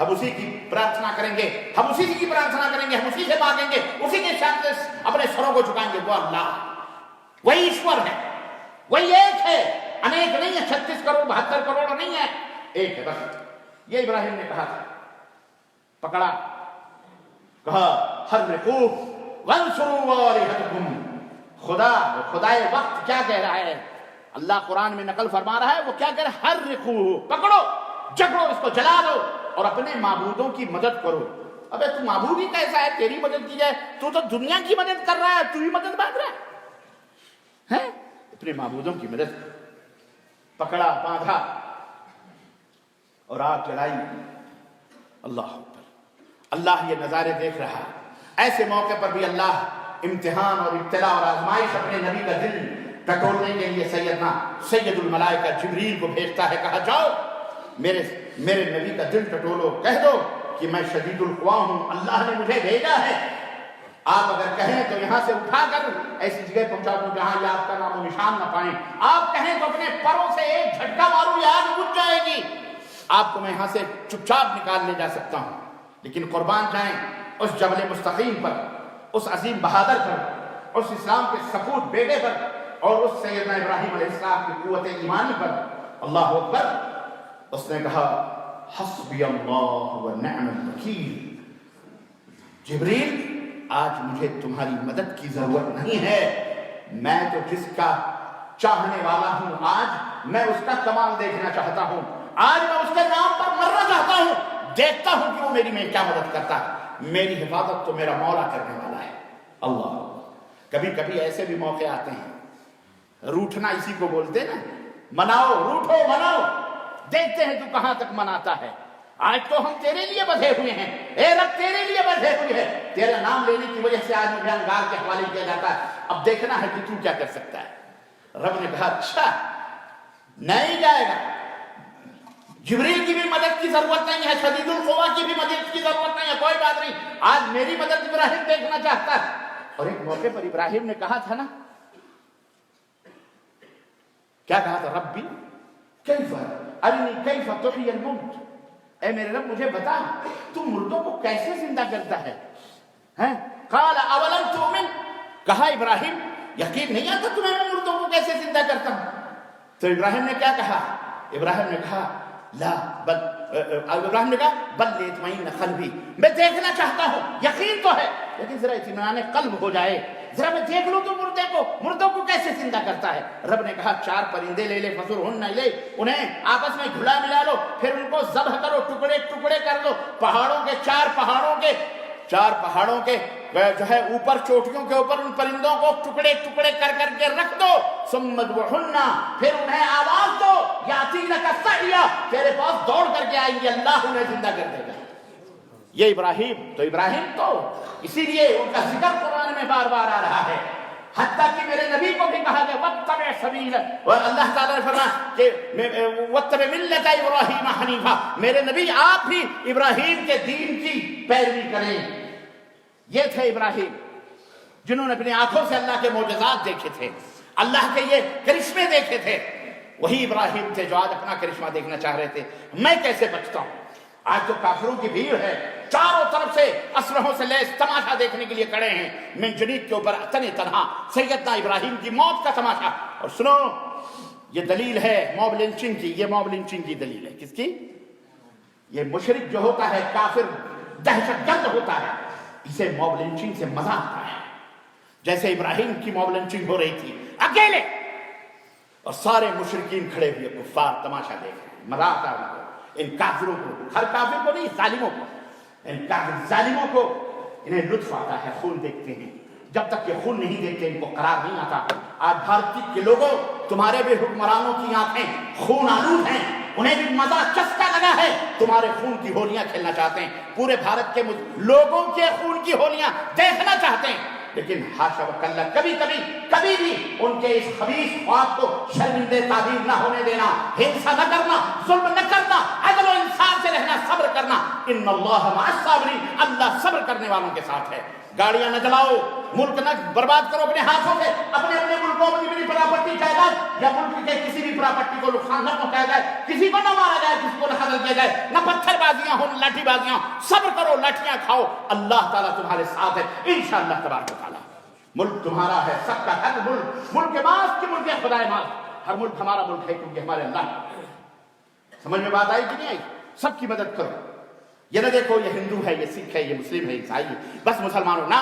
ہم اسی کی پرارتھنا کریں گے، ہم اسی کی پرارتھنا کریں گے، ہم اسی سے مانگیں گے، اسی کے سامنے اپنے سروں کو جھکائیں گے. وہ اللہ، وہی ایشور ہے، وہی ایک ہے، انیک نہیں ہے، 36 کروڑ 72 کروڑ نہیں ہے، ایک ہے بس. یہ ابراہیم نے کہا تھا. پکڑا، کہا حرقوه وانصروا آلهتكم. خدائے وقت کیا کہہ رہا ہے؟ اللہ قرآن میں نقل فرما رہا ہے، وہ کیا کہہ رہا ہے؟ حرقوه، پکڑو، جگڑو، اس کو جلا دو اور اپنے معبودوں کی مدد کرو. ابے تو معبود ہی کیسا ہے تیری مدد کی جائے؟ تو دنیا کی مدد کر رہا ہے، تو ہی مدد مانگ رہا ہے. اپنے معبودوں کی مدد کرو. پکڑا، باندھا اور آگ جلائی. اللہ اکبر. اللہ یہ نظارے دیکھ رہا ہے. ایسے موقع پر بھی اللہ امتحان اور ابتلا اور آزمائش اپنے نبی کا دل ٹٹولنے کے لیے سید الملائکہ جبریل کو بھیجتا ہے. کہا جاؤ میرے نبی کا دل ٹٹولو، کہہ دو کہ میں شدید القوا ہوں، اللہ نے مجھے بھیجا ہے. آپ اگر کہیں تو یہاں سے اٹھا کر ایسی جگہ پہنچا دوں جہاں یہ آپ کا نام و نشان نہ پائیں. آپ کہیں تو اپنے پروں سے ایک جھٹکا ماروں، یہ آگ بجھ جائے گی. آپ کو میں یہاں سے چپ چاپ نکال لے جا سکتا ہوں، لیکن قربان جائیں اس جبل مستقیم پر، اس عظیم بہادر پر، اس اسلام کے سپوت بیٹے پر اور اس سیدنا ابراہیم علیہ السلام کی قوت ایمانی پر. اللہ اکبر. اس نے کہا حسبی اللہ و نعم الوکیل. جبریل آج مجھے تمہاری مدد کی ضرورت نہیں ہے، میں تو جس کا چاہنے والا ہوں، آج میں اس کا کمال دیکھنا چاہتا ہوں، آج میں اس کے نام پر مرنا چاہتا ہوں. دیکھتا ہوں کہ وہ میری میں کیا مدد کرتا ہے. میری حفاظت تو میرا مولا کرنے والا ہے. اللہ. کبھی کبھی ایسے بھی موقع آتے ہیں، روٹھنا اسی کو بولتے نا، مناؤ، روٹھو، مناؤ، دیکھتے ہیں تو کہاں تک مناتا ہے. آج تو ہم تیرے لیے بدھے ہوئے ہیں، اے رب تیرے لیے بدھے ہوئے ہیں. تیرا نام لینے کی وجہ سے آج مجھے انگار کے حوالے کیا جاتا ہے. اب دیکھنا ہے کہ تو کیا کر سکتا ہے. رب نے کہا اچھا نہیں جائے گا. جبریل کی بھی مدد کی ضرورت نہیں ہے، شدید القوا کی بھی مدد کی ضرورت نہیں ہے، کوئی بات نہیں. آج میری مدد ابراہیم دیکھنا چاہتا ہے. اور ایک موقع پر ابراہیم نے کہا تھا نا، کیا کہا تھا؟ ربی کیف ارنی کیف تحیی الموت. اے میرے رب مجھے بتا تو مردوں کو کیسے زندہ کرتا ہے. قال اولم تؤمن. کہا ابراہیم یقین نہیں آتا تمہیں میں مردوں کو کیسے زندہ کرتا ہوں؟ تو ابراہیم نے کیا کہا؟ ابراہیم نے کہا لا بل، ابراہیم نے کہا بل لیطمئن قلبی، میں دیکھنا چاہتا ہوں، یقین تو ہے لیکن ذرا اطمینان قلب ہو جائے، ذرا میں دیکھ لوں تو مردوں کو کیسے زندہ کرتا ہے. رب نے کہا 4 پرندے لے لے، فصرہن الیک، انہیں آپس میں گھلا ملا لو، پھر ان کو ذبح کرو، ٹکڑے ٹکڑے کر لو. پہاڑوں کے 4 پہاڑوں کے جو ہے اوپر چوٹیوں کے اوپر ان پرندوں کو ٹکڑے ٹکڑے کر کر کے رکھ دو. ثم ادعوہن، پھر انہیں آواز دو، یاتینک سعیا، تیرے پاس دوڑ کر کے آئیں گے، اللہ انہیں زندہ کر دے گا. یہ ابراہیم تو اسی لیے ان کا ذکر قرآن میں بار بار آ رہا ہے. حتیٰ کہ میرے نبی کو بھی کہا گیا واتبع سبیل، اور اللہ تعالیٰ نے فرمایا کہ واتبع ملت ابراہیم حنیفا، میرے نبی آپ بھی ابراہیم کے دین کی پیروی کریں. یہ تھے ابراہیم جنہوں نے اپنی آنکھوں سے اللہ کے معجزات دیکھے تھے، اللہ کے یہ کرشمے دیکھے تھے. وہی ابراہیم تھے جو آج اپنا کرشمہ دیکھنا چاہ رہے تھے. میں کیسے بچتا ہوں؟ آج تو کافروں کی بھیڑ ہے، چاروں طرف سے اسلحوں سے لیس تماشا دیکھنے کے لیے کھڑے ہیں. منجنیق کے اوپر تنہا سیدنا ابراہیم کی موت کا تماشا. اور سنو، یہ دلیل ہے موب لنچنگ کی. یہ موب لنچنگ کی دلیل ہے. کس کی؟ یہ مشرک جو ہوتا ہے، کافر دہشت گرد ہوتا ہے، اسے موب لنچنگ سے مزہ آتا ہے. جیسے ابراہیم کی موب لنچنگ ہو رہی تھی اکیلے، اور سارے مشرکین کھڑے ہوئے کفار تماشا دیکھ رہے ہیں، مزہ آتا ہے. ان کافروں کو، ہر کافر کو نہیں، ظالموں کو، ان کافر ظالموں کو انہیں لطف آتا ہے، خون دیکھتے ہیں. جب تک یہ خون نہیں دیکھتے ان کو قرار نہیں آتا. آج بھارت کے لوگوں، تمہارے بھی حکمرانوں کی آنکھیں خون آلود ہیں، انہیں بھی مزہ چسکا لگا ہے، تمہارے خون کی ہولیاں کھیلنا چاہتے ہیں، پورے بھارت کے لوگوں کے خون کی ہولیاں دیکھنا چاہتے ہیں. لیکن حاشا وکلا کبھی بھی ان کے اس خبیث خواب کو شرمندہ تعبیر نہ ہونے دینا، ہنسا نہ کرنا، ظلم نہ کرنا، عدل و انصاف سے رہنا، صبر کرنا، ان اللہ مع الصابرین، اللہ صبر کرنے والوں کے ساتھ ہے۔ گاڑیاں نہ جلاؤ، ملک نہ برباد کرو اپنے ہاتھوں سے، اپنے ملکوں کی اپنی پراپرٹی جائیداد یا ملک کے کسی بھی پراپرٹی کو نقصان نہ پہنچایا جائے، کسی کو نہ مارا جائے، کسی کو نہ قتل کیا جائے، نہ پتھر بازیاں ہوں، لاٹھی بازیاں ہوں، صبر کرو، لاٹھیاں کھاؤ، اللہ تعالیٰ تمہارے ساتھ ہے انشاءاللہ تبارک و تعالیٰ۔ ملک تمہارا ہے، سب کا ہر ملک ماس کی ملک ہے، خدا ماس، ہر ملک ہمارا ملک ہے کیونکہ ہمارے اللہ۔ سمجھ میں بات آئی کہ نہیں آئی؟ سب کی مدد کرو، یہ نہ دیکھو یہ ہندو ہے، یہ سکھ ہے، یہ مسلم ہے، عیسائی ہے، بس مسلمانوں نہ،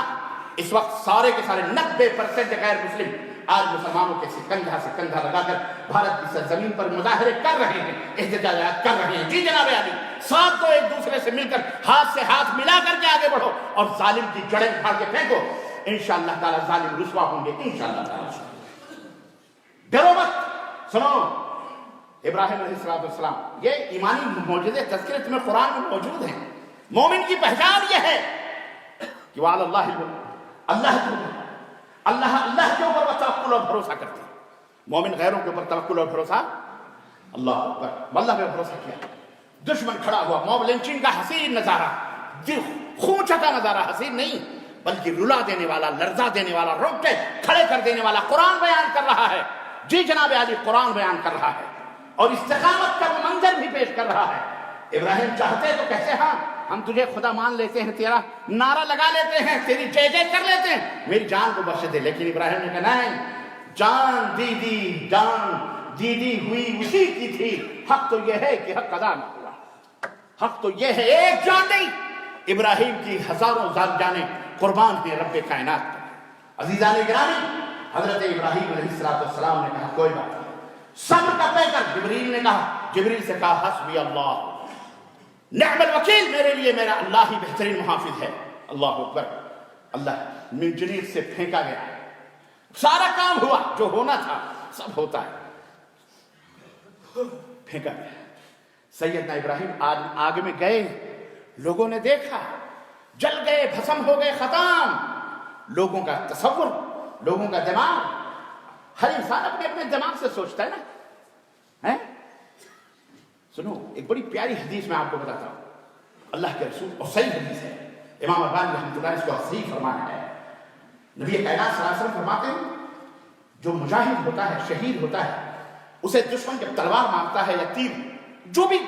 اس وقت سارے کے سارے 90% غیر مسلم آج مسلمانوں کے کندھا سے کندھا لگا کر بھارت کی سرزمین پر مظاہرے کر رہے ہیں، احتجاجات کر رہے ہیں۔ جی جناب عالی، ساتھ تو ایک دوسرے سے مل کر ہاتھ سے ہاتھ ملا کر کے آگے بڑھو اور ظالم کی جڑیں اکھاڑ کے پھینکو، انشاءاللہ تعالی ظالم رسوا ہوں گے انشاءاللہ تعالی۔ ڈرو مت، سنو، ابراہیم علیہ السلام، یہ ایمانی معجزے تذکرت میں قرآن میں موجود ہیں۔ مومن کی پہچان یہ ہے کہ وہ اللہ کے اوپر توکل اور بھروسہ کرتے ہیں۔ مومن غیروں کے اوپر توکل اور بھروسہ، اللہ اکبر، اللہ پہ بھروسہ کیا، دشمن کھڑا ہوا، موب لنچنگ کا حسین نظارہ، خونچا کا نظارہ، حسین نہیں بلکہ رلا دینے والا، لرزا دینے والا، روکے کھڑے کر دینے والا قرآن بیان کر رہا ہے۔ جی جناب عالی، قرآن بیان کر رہا ہے اور استقامت کا وہ منظر بھی پیش کر رہا ہے۔ ابراہیم چاہتے تو کہتے ہاں ہم تجھے خدا مان لیتے ہیں، تیرا نعرہ لگا لیتے ہیں، تیری جے جے کر لیتے ہیں، میری جان کو بخش دے۔ لیکن ابراہیم نے کہا نہیں، جان دی ہوئی اسی کی تھی، حق تو یہ ہے کہ حق ادا نہ ہوا، حق تو یہ ہے، ایک جان نہیں، ابراہیم کی ہزاروں جانیں قربان ہیں رب کائنات پر۔ عزیزان گرامی، حضرت ابراہیم علیہ السلام نے کہا کوئی بات نہیں، صبر کا پیکر جبریل نے کہا، جبریل سے کہا حسبی اللہ نعم الوکیل، میرے لیے میرا اللہ ہی بہترین محافظ ہے۔ اللہ اکبر، اللہ منجنیق سے پھینکا گیا، سارا کام ہوا جو ہونا تھا، سب ہوتا ہے، پھینکا گیا۔ سیدنا ابراہیم آگ میں گئے، لوگوں نے دیکھا، جل گئے، بھسم ہو گئے، ختم۔ لوگوں کا تصور، لوگوں کا دماغ، ہر انسان اپنے اپنے دماغ سے سوچتا ہے نا۔ سنو، ایک بڑی پیاری حدیث میں آپ کو بتاتا ہوں، اللہ کے رسول، اور صحیح حدیث ہے، امام البانی رحمۃ اللہ اس کو صحیح فرمایا ہے۔ نبی کائنات صلی اللہ علیہ وسلم فرماتے ہیں جو مجاہد ہوتا ہے، شہید ہوتا ہے، اسے دشمن جب تلوار مارتا ہے یا تیر، جو بھی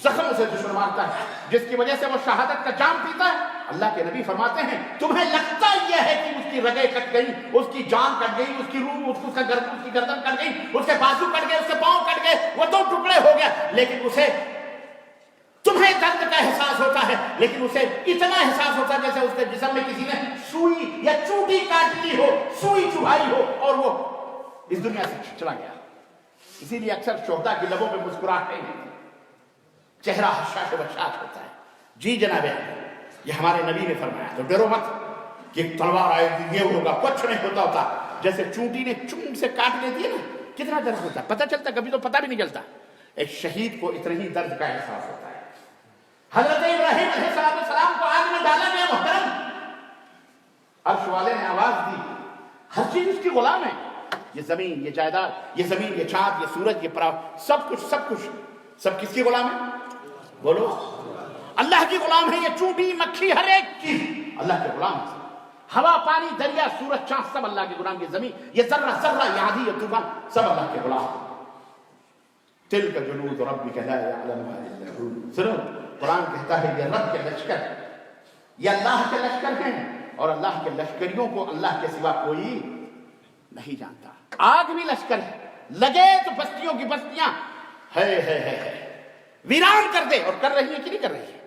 زخم اسے دشمن مارتا ہے، جس کی وجہ سے وہ شہادت کا جام پیتا ہے، اللہ کے نبی فرماتے ہیں تمہیں لگتا یہ ہے کہ اس کی رگیں کٹ گئی، اس کی جان کٹ گئی، اس کی روح، اس کی گردن کٹ گئی، اس کے بازو کٹ گئے، اس کے پاؤں کٹ گئے، وہ 2 ٹکڑے ہو گیا، لیکن اسے تمہیں درد کا احساس ہوتا ہے، لیکن اسے اتنا احساس ہوتا ہے جیسے اس کے جسم میں کسی نے سوئی یا چوٹی کاٹ لی ہو، سوئی چبھائی ہو، اور وہ اس دنیا سے چلا گیا۔ اسی لیے اکثر شہداء کی لبوں پہ مسکراہٹیں ہیں، چہرہ حشاش و بشاش ہوتا ہے۔ جی جناب، یہ ہمارے نبی نے فرمایا، تو ڈرو مت کہ تلوار آئے گی، یہ ہوگا، کچھ نہیں ہوتا۔ جیسے چونٹی نے چون سے کاٹ لیتی ہے نا، کتنا درد ہوتا ہے پتہ چلتا، کبھی تو پتہ بھی نہیں چلتا۔ ایک شہید کو اتنا ہی درد کا احساس ہوتا ہے۔ حضرت ابراہیم علیہ السلام کو آگ میں ڈالا گیا، محترم، عرش والے نے آواز دی، ہر چیز اس کی غلام ہے، یہ زمین، یہ جائیداد، یہ زمین، یہ چاند، یہ سورج، یہ پراو، سب کچھ سب کس کی غلام ہے؟ بولو، اللہ کی غلام ہے۔ یہ چونٹی، مکھی، ہر ایک چیز اللہ کے غلام ہے۔ ہوا، پانی، دریا، سورج، چاند، سب اللہ کے غلام، یہ زمین، یہ ذرہ، یہ آندھی، یہ طوفان، سب اللہ کے غلام ہیں۔ تلک جنود ربک لا یعلمها الا هو۔ سنو، قرآن کہتا ہے یہ رب کے لشکر، یہ اللہ کے لشکر ہیں، اور اللہ کے لشکریوں کو اللہ کے سوا کوئی نہیں جانتا۔ آگ بھی لشکر ہے، لگے تو بستیوں کی بستیاں ہے ویران کر دے، اور کر رہی ہے کہ نہیں کر رہی ہے؟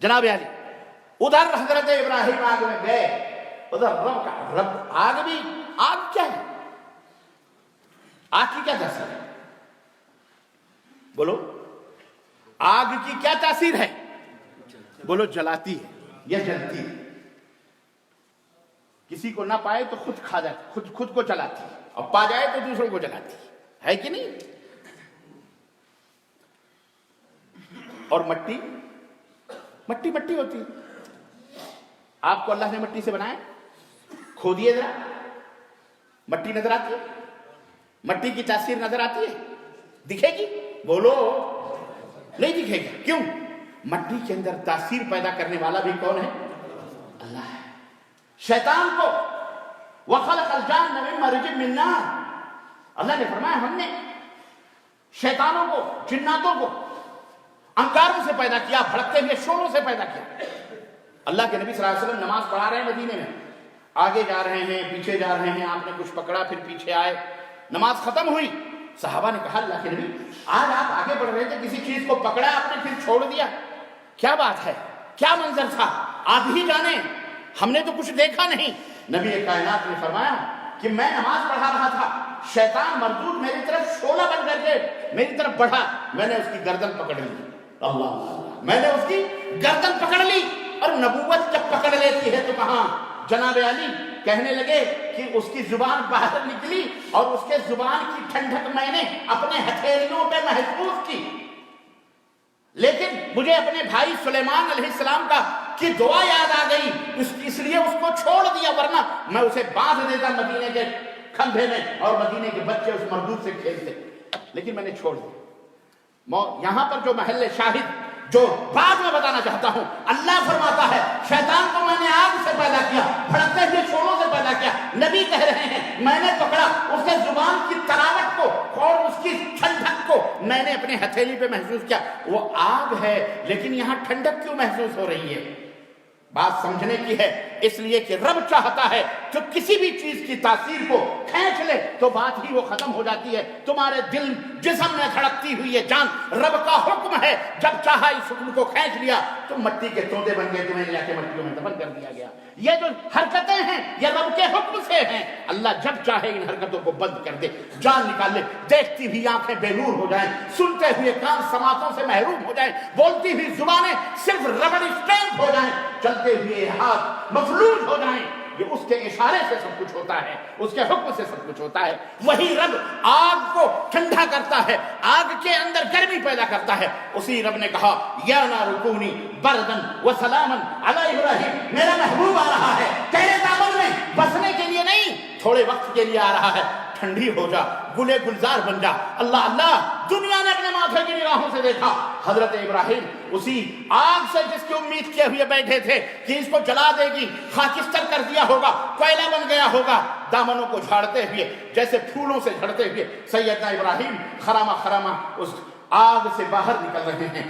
جناب علی، ادھر حضرت ابراہیم آگ میں گئے، ادھر رب آگ بھی، آگ کیا ہے؟ آگ کی کیا تاثیر ہے؟ بولو، آگ کی کیا تاثیر ہے؟ بولو، جلاتی ہے، یہ جلتی ہے، کسی کو نہ پائے تو خود کھا جاتی، خود کو جلاتی ہے، اور پا جائے تو دوسروں کو جلاتی ہے کہ نہیں؟ اور مٹی ہوتی ہے، آپ کو اللہ نے مٹی سے بنایا، کھودیے ذرا، مٹی نظر آتی ہے، مٹی کی تاثیر نظر آتی ہے، دکھے گی؟ بولو، نہیں دکھے گی۔ کیوں؟ مٹی کے اندر تاثیر پیدا کرنے والا بھی کون ہے؟ اللہ ہے. شیطان کو وَخَلَقَ الْجَانَّ مِن مَّارِجٍ مِّن نَّارٍ، اللہ نے فرمایا ہم نے شیطانوں کو، جناتوں کو انگاروں سے پیدا کیا، بھڑکتے ہوئے شوروں سے پیدا کیا. اللہ کے نبی صلی اللہ علیہ وسلم نماز پڑھا رہے ہیں مدینے میں، آگے جا رہے ہیں، پیچھے جا رہے ہیں، آپ نے کچھ پکڑا پھر پیچھے آئے، نماز ختم ہوئی. صحابہ نے کہا اللہ کے نبی آج آپ آگے بڑھ رہے تھے، کسی چیز کو پکڑا آپ نے پھر چھوڑ دیا، کیا بات ہے، کیا منظر تھا، آپ ہی جانے، ہم نے تو کچھ دیکھا نہیں. نبی کائنات نے فرمایا کہ میں نماز پڑھا رہا تھا، شیطان مردود میری طرف شعلہ بن کر کے میری طرف بڑھا، میں نے اس کی گردن پکڑ لی. اللہ، میں نے اس کی گردن پکڑ لی. اور نبوت جب پکڑ لیتی ہے تو کہاں، جناب علی کہنے لگے کہ اس کی زبان باہر نکلی اور اس کے زبان کی ٹھنڈک میں نے اپنے ہتھیلیوں پہ محسوس کی، لیکن مجھے اپنے بھائی سلیمان علیہ السلام کی دعا یاد آ گئی، اس لیے اس کو چھوڑ دیا، ورنہ میں اسے باندھ دیتا مدینے کے کھمبے میں اور مدینے کے بچے اس مردود سے کھیلتے، لیکن میں نے چھوڑ دیا. یہاں پر جو محل شاہد جو بعد میں بتانا چاہتا ہوں، اللہ فرماتا ہے شیطان کو میں نے آگ سے پیدا کیا، بھڑکتے ہوئے شعلوں سے پیدا کیا. نبی کہہ رہے ہیں میں نے پکڑا اس کے زبان کی تراوٹ کو اور اس کی ٹھنڈک کو میں نے اپنے ہتھیلی پہ محسوس کیا. وہ آگ ہے لیکن یہاں ٹھنڈک کیوں محسوس ہو رہی ہے؟ بات سمجھنے کی ہے، اس لیے کہ رب چاہتا ہے جو کسی بھی چیز کی تاثیر کو کھینچ لے تو بات ہی وہ ختم ہو جاتی ہے. تمہارے دل جسم میں دھڑکتی ہوئی یہ جان رب کا حکم ہے، جب چاہا اس حکم کو کھینچ لیا تو مٹی کے توندے بن گئے، تمہیں لا کے مٹیوں میں دفن کر دیا گیا. یہ جو حرکتیں ہیں یہ رب کے حکم سے ہیں. اللہ جب چاہے ان حرکتوں کو بند کر دے، جان نکال لے. دیکھتی ہوئی آنکھیں بے نور ہو جائیں، سنتے ہوئے کان سماعتوں سے محروم ہو جائیں، بولتی ہوئی زبانیں صرف ربڑ اسٹیمپ ہو جائیں، چلتے ہوئے ہاتھ مفلوج ہو جائیں. یہ اس کے اشارے سے سب کچھ ہوتا ہے، اس کے حکم سے سب کچھ ہوتا ہے. وہی رب آگ کو ٹھنڈا کرتا ہے، آگ کے اندر گرمی پیدا کرتا ہے. اسی رب نے کہا یا نار کونی بردن وسلاما علی ابراہیم، میرا محبوب آ رہا ہے تیرے دامن میں بسنے کے لیے نہیں، تھوڑے وقت کے لیے آ رہا ہے. ٹھنڈی ہو جا، گلے گلزار بن جا. اللہ اللہ دنیا نے اپنے ماتھے کی نگاہوں سے دیکھا حضرت ابراہیم اسی آگ سے جس کی امید کیے ہوئے بیٹھے تھے کہ اس کو جلا دے گی، خاکستر کر دیا ہوگا، کوئلہ بن گیا ہوگا، دامنوں کو جھاڑتے ہوئے جیسے پھولوں سے جھڑتے ہوئے سیدنا ابراہیم خرامہ خرامہ اس آگ سے باہر نکل رہے ہیں.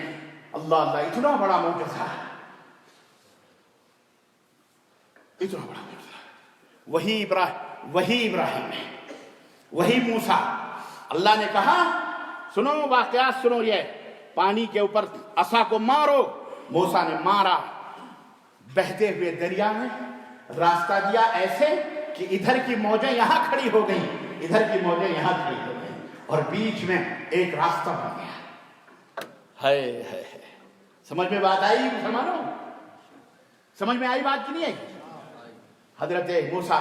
اللہ اللہ اتنا بڑا معجزہ، اتنا بڑا معجزہ. وہی ابراہیم ہے، وہی موسیٰ. اللہ نے کہا سنو واقعات سنو، یہ پانی کے اوپر عصا کو مارو. موسیٰ نے مارا، بہتے ہوئے دریا میں راستہ دیا ایسے کہ ادھر کی موجیں یہاں کھڑی ہو گئیں، ادھر کی موجیں یہاں کھڑی ہو گئیں اور بیچ میں ایک راستہ بن گیا. ہے سمجھ میں بات آئی مسلمانوں؟ سمجھ میں آئی بات کی نہیں آئی؟ حضرت موسیٰ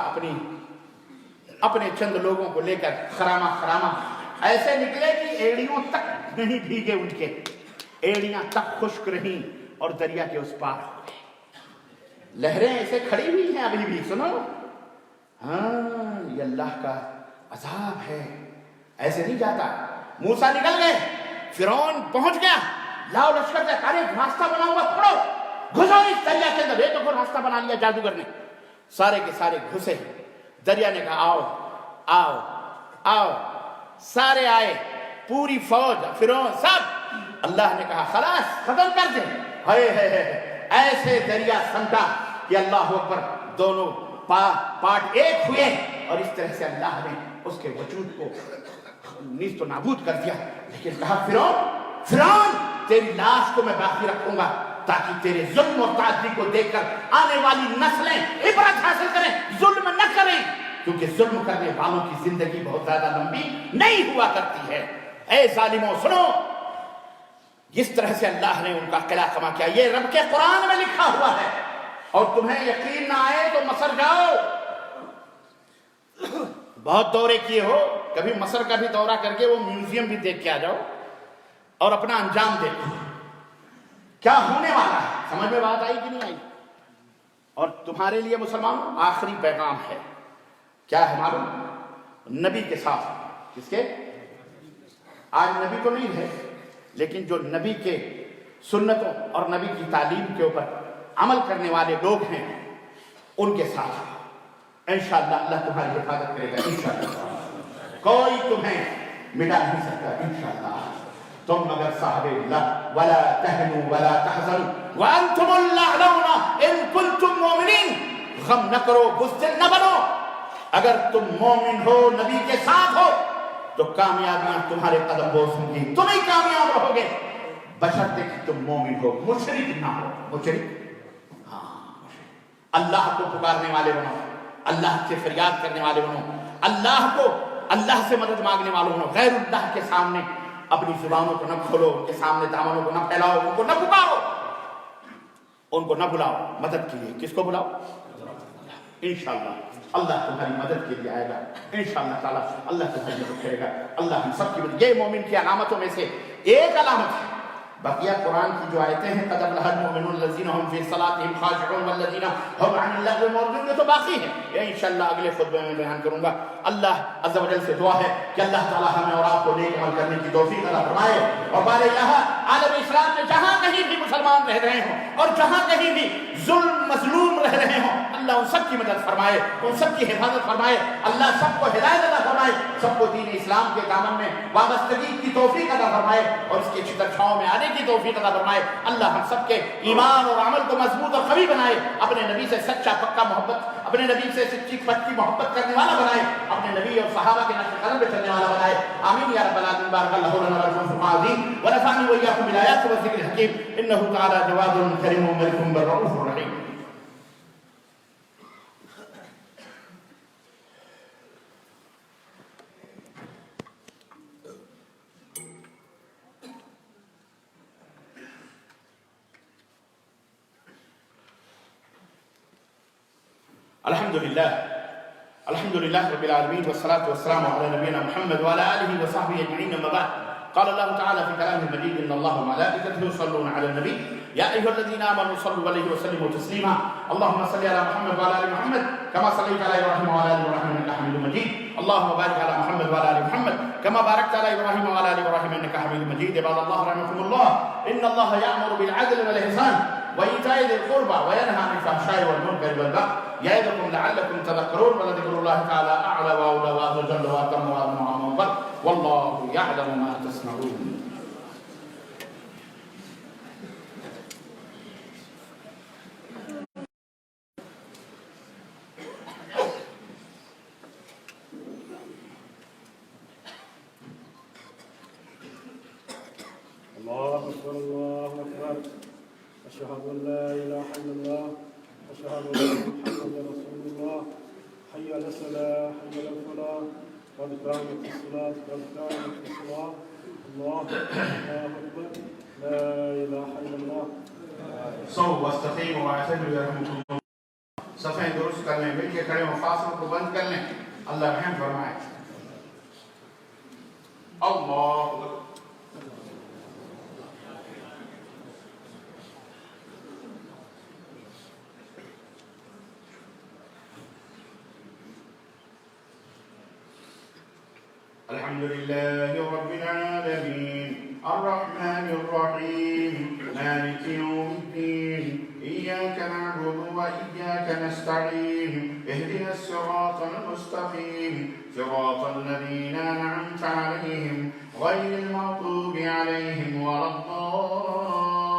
اپنے چند لوگوں کو لے کر خرامہ ایسے نکلے کہ ایڑیوں تک نہیں بھیگے، ان کے ایڑیاں تک خشک رہیں اور دریا کے اس پار ہو گئے. لہریں ایسے کھڑی ہوئی ہیں ابھی بھی. سنو، ہاں یہ اللہ کا عذاب ہے، ایسے نہیں جاتا. موسیٰ نکل گئے، فرعون پہنچ گیا، لاؤ لشکر سے، ارے راستہ بنا ہوا پکڑو، گھسو اس دریا کے اندر. ایک تو راستہ بنا لیا جادوگر نے، سارے کے سارے گھسے. دریا نے کہا آؤ آؤ آؤ، سارے آئے، پوری فوج، فرعون سب. اللہ نے کہا خلاص ختم کر دیں. ایسے دریا سمٹا کہ اللہ اکبر، دونوں پارٹ ایک ہوئے اور اس طرح سے اللہ نے اس کے وجود کو نیست و نابود کر دیا. لیکن کہا فرعون تیری لاش کو میں باقی رکھوں گا تاکہ تیرے ظلم اور تعدی کو دیکھ کر آنے والی نسلیں عبرت حاصل کریں، ظلم نہ کریں، کیونکہ ظلم کرنے والوں کی زندگی بہت زیادہ لمبی نہیں ہوا کرتی ہے. اے ظالموں سنو، جس طرح سے اللہ نے ان کا قلعہ کما کیا، یہ رب کے قرآن میں لکھا ہوا ہے. اور تمہیں یقین نہ آئے تو مصر جاؤ. بہت دورے کیے ہو، کبھی مصر کا بھی دورہ کر کے وہ میوزیم بھی دیکھ کے آ جاؤ اور اپنا انجام دیکھو کیا ہونے والا ہے. سمجھ میں بات آئی کہ نہیں آئی؟ اور تمہارے لیے مسلمانوں آخری پیغام ہے، کیا ہے معلوم؟ نبی کے ساتھ، کس کے؟ آج نبی تو نہیں ہے لیکن جو نبی کے سنتوں اور نبی کی تعلیم کے اوپر عمل کرنے والے لوگ ہیں ان کے ساتھ انشاءاللہ اللہ تمہاری حفاظت کرے گا انشاءاللہ. کوئی تمہیں مٹا نہیں سکتا انشاءاللہ. تم مگر صاحب اللہ ولا تہنوا ولا تحزنوا وانتم الاعلون ان کنتم مؤمنین. غم نہ کرو، بزدل نہ بنو. اگر تم مومن ہو، نبی کے ساتھ ہو تو کامیابیاں تمہارے قدم بوس ہوں گی، تم ہی کامیاب رہو گے بشرطے کہ تم مومن ہو، مشرک نہ ہو. مشرک اللہ کو پکارنے والے بنو، اللہ سے فریاد کرنے والے بنو، اللہ سے مدد مانگنے والوں بنو. غیر اللہ کے سامنے اپنی زبانوں کو نہ کھولو، ان کے سامنے دامنوں کو نہ پھیلاؤ، ان کو نہ پکارو، ان کو نہ بلاؤ. مدد کے لیے کس کو بلاؤ؟ انشاءاللہ اللہ تمہاری مدد کے لیے آئے گا انشاءاللہ تعالیٰ. اللہ تمہاری مدد کرے گا. اللہ ہم سب کی مدد. یہ مومن کی علامتوں میں سے ایک علامت ہے. بقیہ قرآن کی جو آیتیں ہیں قد افلح المؤمنون الذین هم فی صلاتهم خاشعون والذین هم عن اللغو معرضون، یہ تو باقی ہے، یہ انشاءاللہ اگلے خطبے میں بیان کروں گا. اللہ عز و جل سے دعا ہے کہ اللہ تعالی ہمیں اور آپ کو نیک عمل کرنے کی توفیق عطا فرمائے. اور بار الہ عالم اسلام میں جہاں کہیں بھی مسلمان رہ رہے ہوں اور جہاں کہیں بھی ظلم مظلوم رہ رہے ہوں، اللہ ان سب کی مدد فرمائے، ان سب کی حفاظت فرمائے. اللہ سب کو ہدایت عطا فرمائے، سب کو دین اسلام کے دامن میں وابستگی کی توفیق عطا فرمائے اور اس کے چھتر چھاؤں میں آنے کی توفیق عطا فرمائے. اللہ ہم سب کے ایمان اور عمل کو مضبوط اور قوی بنائے، اپنے نبی سے سچا پکا محبت، اپنے نبی سے سچی پکی محبت کرنے والا بنائے، اپنے نبی اور صحابہ کے نقش قدم پہ چلنے والا بنائے. آمین یا رب العالمین. بارک اللہ لنا ولکم فی القرآن العظیم ونفعني وإياكم بالآيات والذكر الحكيم إنه تعالى جواد كريم ملك بالرؤوف الرحيم. الحمد لله رب العالمين والصلاة والسلام على نبينا محمد وعلى آله وصحبه أجمعين. أما بعد قال الله تعالى في كلامه المجيد إن الله وملائكته يصلون على النبي يا أيها الذين آمنوا صلوا عليه وسلموا تسليما. اللهم صل على محمد وعلى آل محمد كما صليت على إبراهيم وعلى آل إبراهيم إنك حميد مجيد. اللهم بارك على محمد وعلى آل محمد كما باركت على إبراهيم وعلى آل إبراهيم إنك حميد مجيد. عباد الله رحمكم الله إن الله يأمر بالعدل والإحسان وإيتاء ذي القربى وينهى عن الفحشاء والمنكر والبغي يعظكم لعلكم تذكرون ولذكر الله تعالى أعلى وأولى وأجل وأتم وأعظم والله يعلم ما تصنعون. الله أكبر الله أكبر أشهد أن لا إله إلا الله أشهد أن محمدا رسول الله حي على الصلاة حي على الفلاح قد قامت الصلاة قد قامت الصلاة الله أكبر لا إله إلا الله. واستقيموا واعتدلوا يرحمكم الله. صفیں درست کر لیں، مل کے کھڑے ہوں، فاصلوں کو بند کر لیں. اللہ رحم فرمائے. اللہ الحمد لله رب العالمين الرحمن الرحيم مالك يوم الدين إياك نعبد وإياك نستعين اهدنا الصراط المستقيم صراط الذين أنعمت عليهم غير المغضوب عليهم ولا الضالين.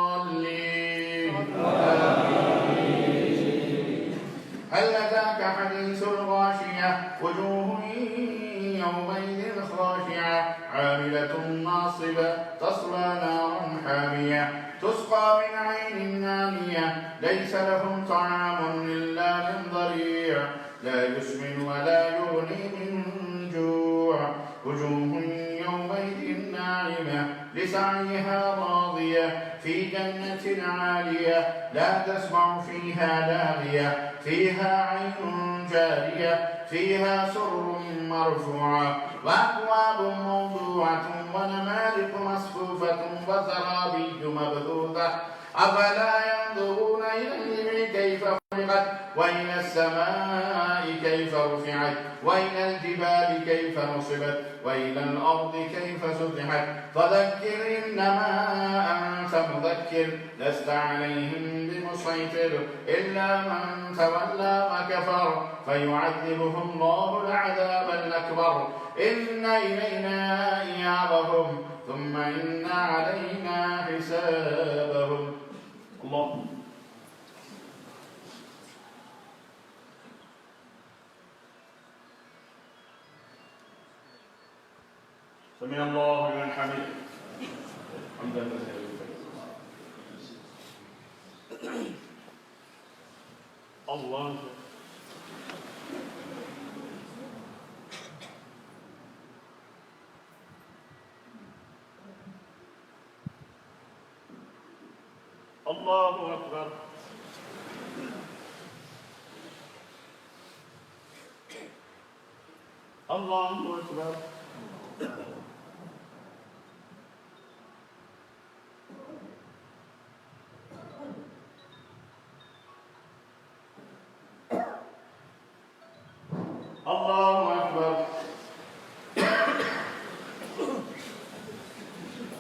هل أتاك حديث الغاشية وجوه يومئذ خاشعة عاملة ناصبة تصلى نارا حامية تسقى من عين آنية ليس لهم طعام إلا من ضريع لا يسمن ولا يغني من جوع وجوه يومئذ ناعمة لسعيها راضية في جنة عالية لا تسمع فيها لاغية فيها عين جارية فيها سرر مرفوعة وأكواب موضوعة ونمارق مصفوفة وزرابي مبثوثة أفلا ينظرون إلى الإبل كيف خلقت وإلى السماء كيف رفعت وإلى الجبال كيف نصبت وإلى الأرض كيف سطحت فذكر إنما أنت مذكر لست عليهم بمسيطر إلا من تولى وكفر فيعذبه الله العذاب الأكبر إن إلينا إيابهم ثم إن علينا حسابهم. الله. سمع الله لمن حمده. حمدا الله. الله أكبر. الله أكبر. الله أكبر.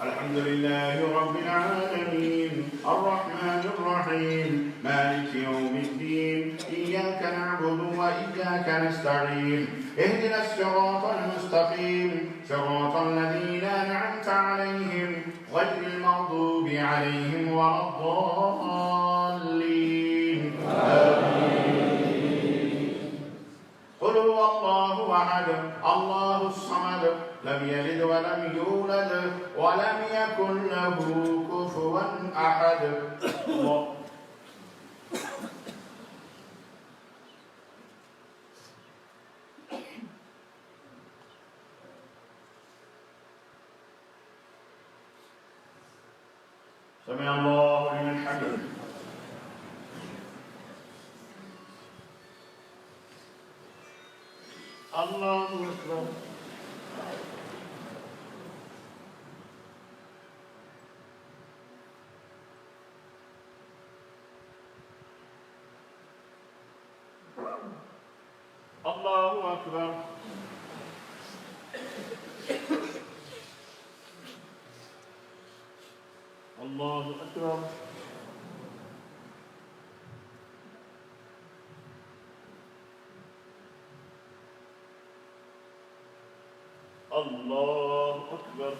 الحمد لله رب العالمين الرحمن الرحيم مالك يوم الدين إياك نعبد وإياك نستعين اهدنا الصراط المستقيم صراط الذين أنعمت عليهم غير المغضوب عليهم ولا الضالين آمين. قل هو الله أحد الله الصمد لم يلد ولم يولد ولم يكن له كفوا أحد. الله. سمع الله لمن حمده. الله أكبر. الله أكبر. الله أكبر. الله أكبر.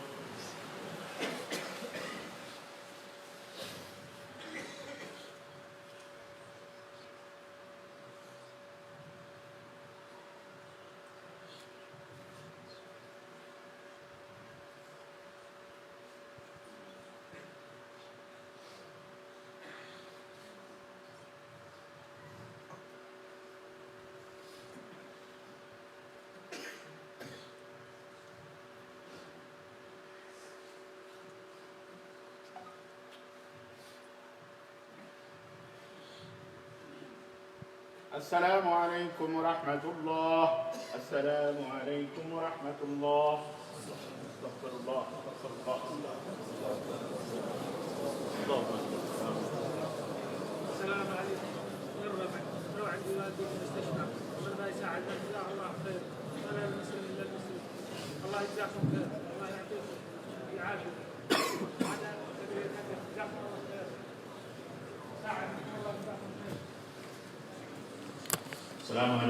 السلام عليكم ورحمة الله. السلام عليكم ورحمة الله. استغفر الله. استغفر الله. السلام عليكم. لو عندي والدي في المستشفى ومن ما يساعدنا جزاه الله خير ولا المسلم الا المسلم. الله يجزاكم خير. الله يعطيكم العافيه. على تدريب الحدث جزاكم الله خير. ساعدكم الله جزاكم خير. السلام عليكم.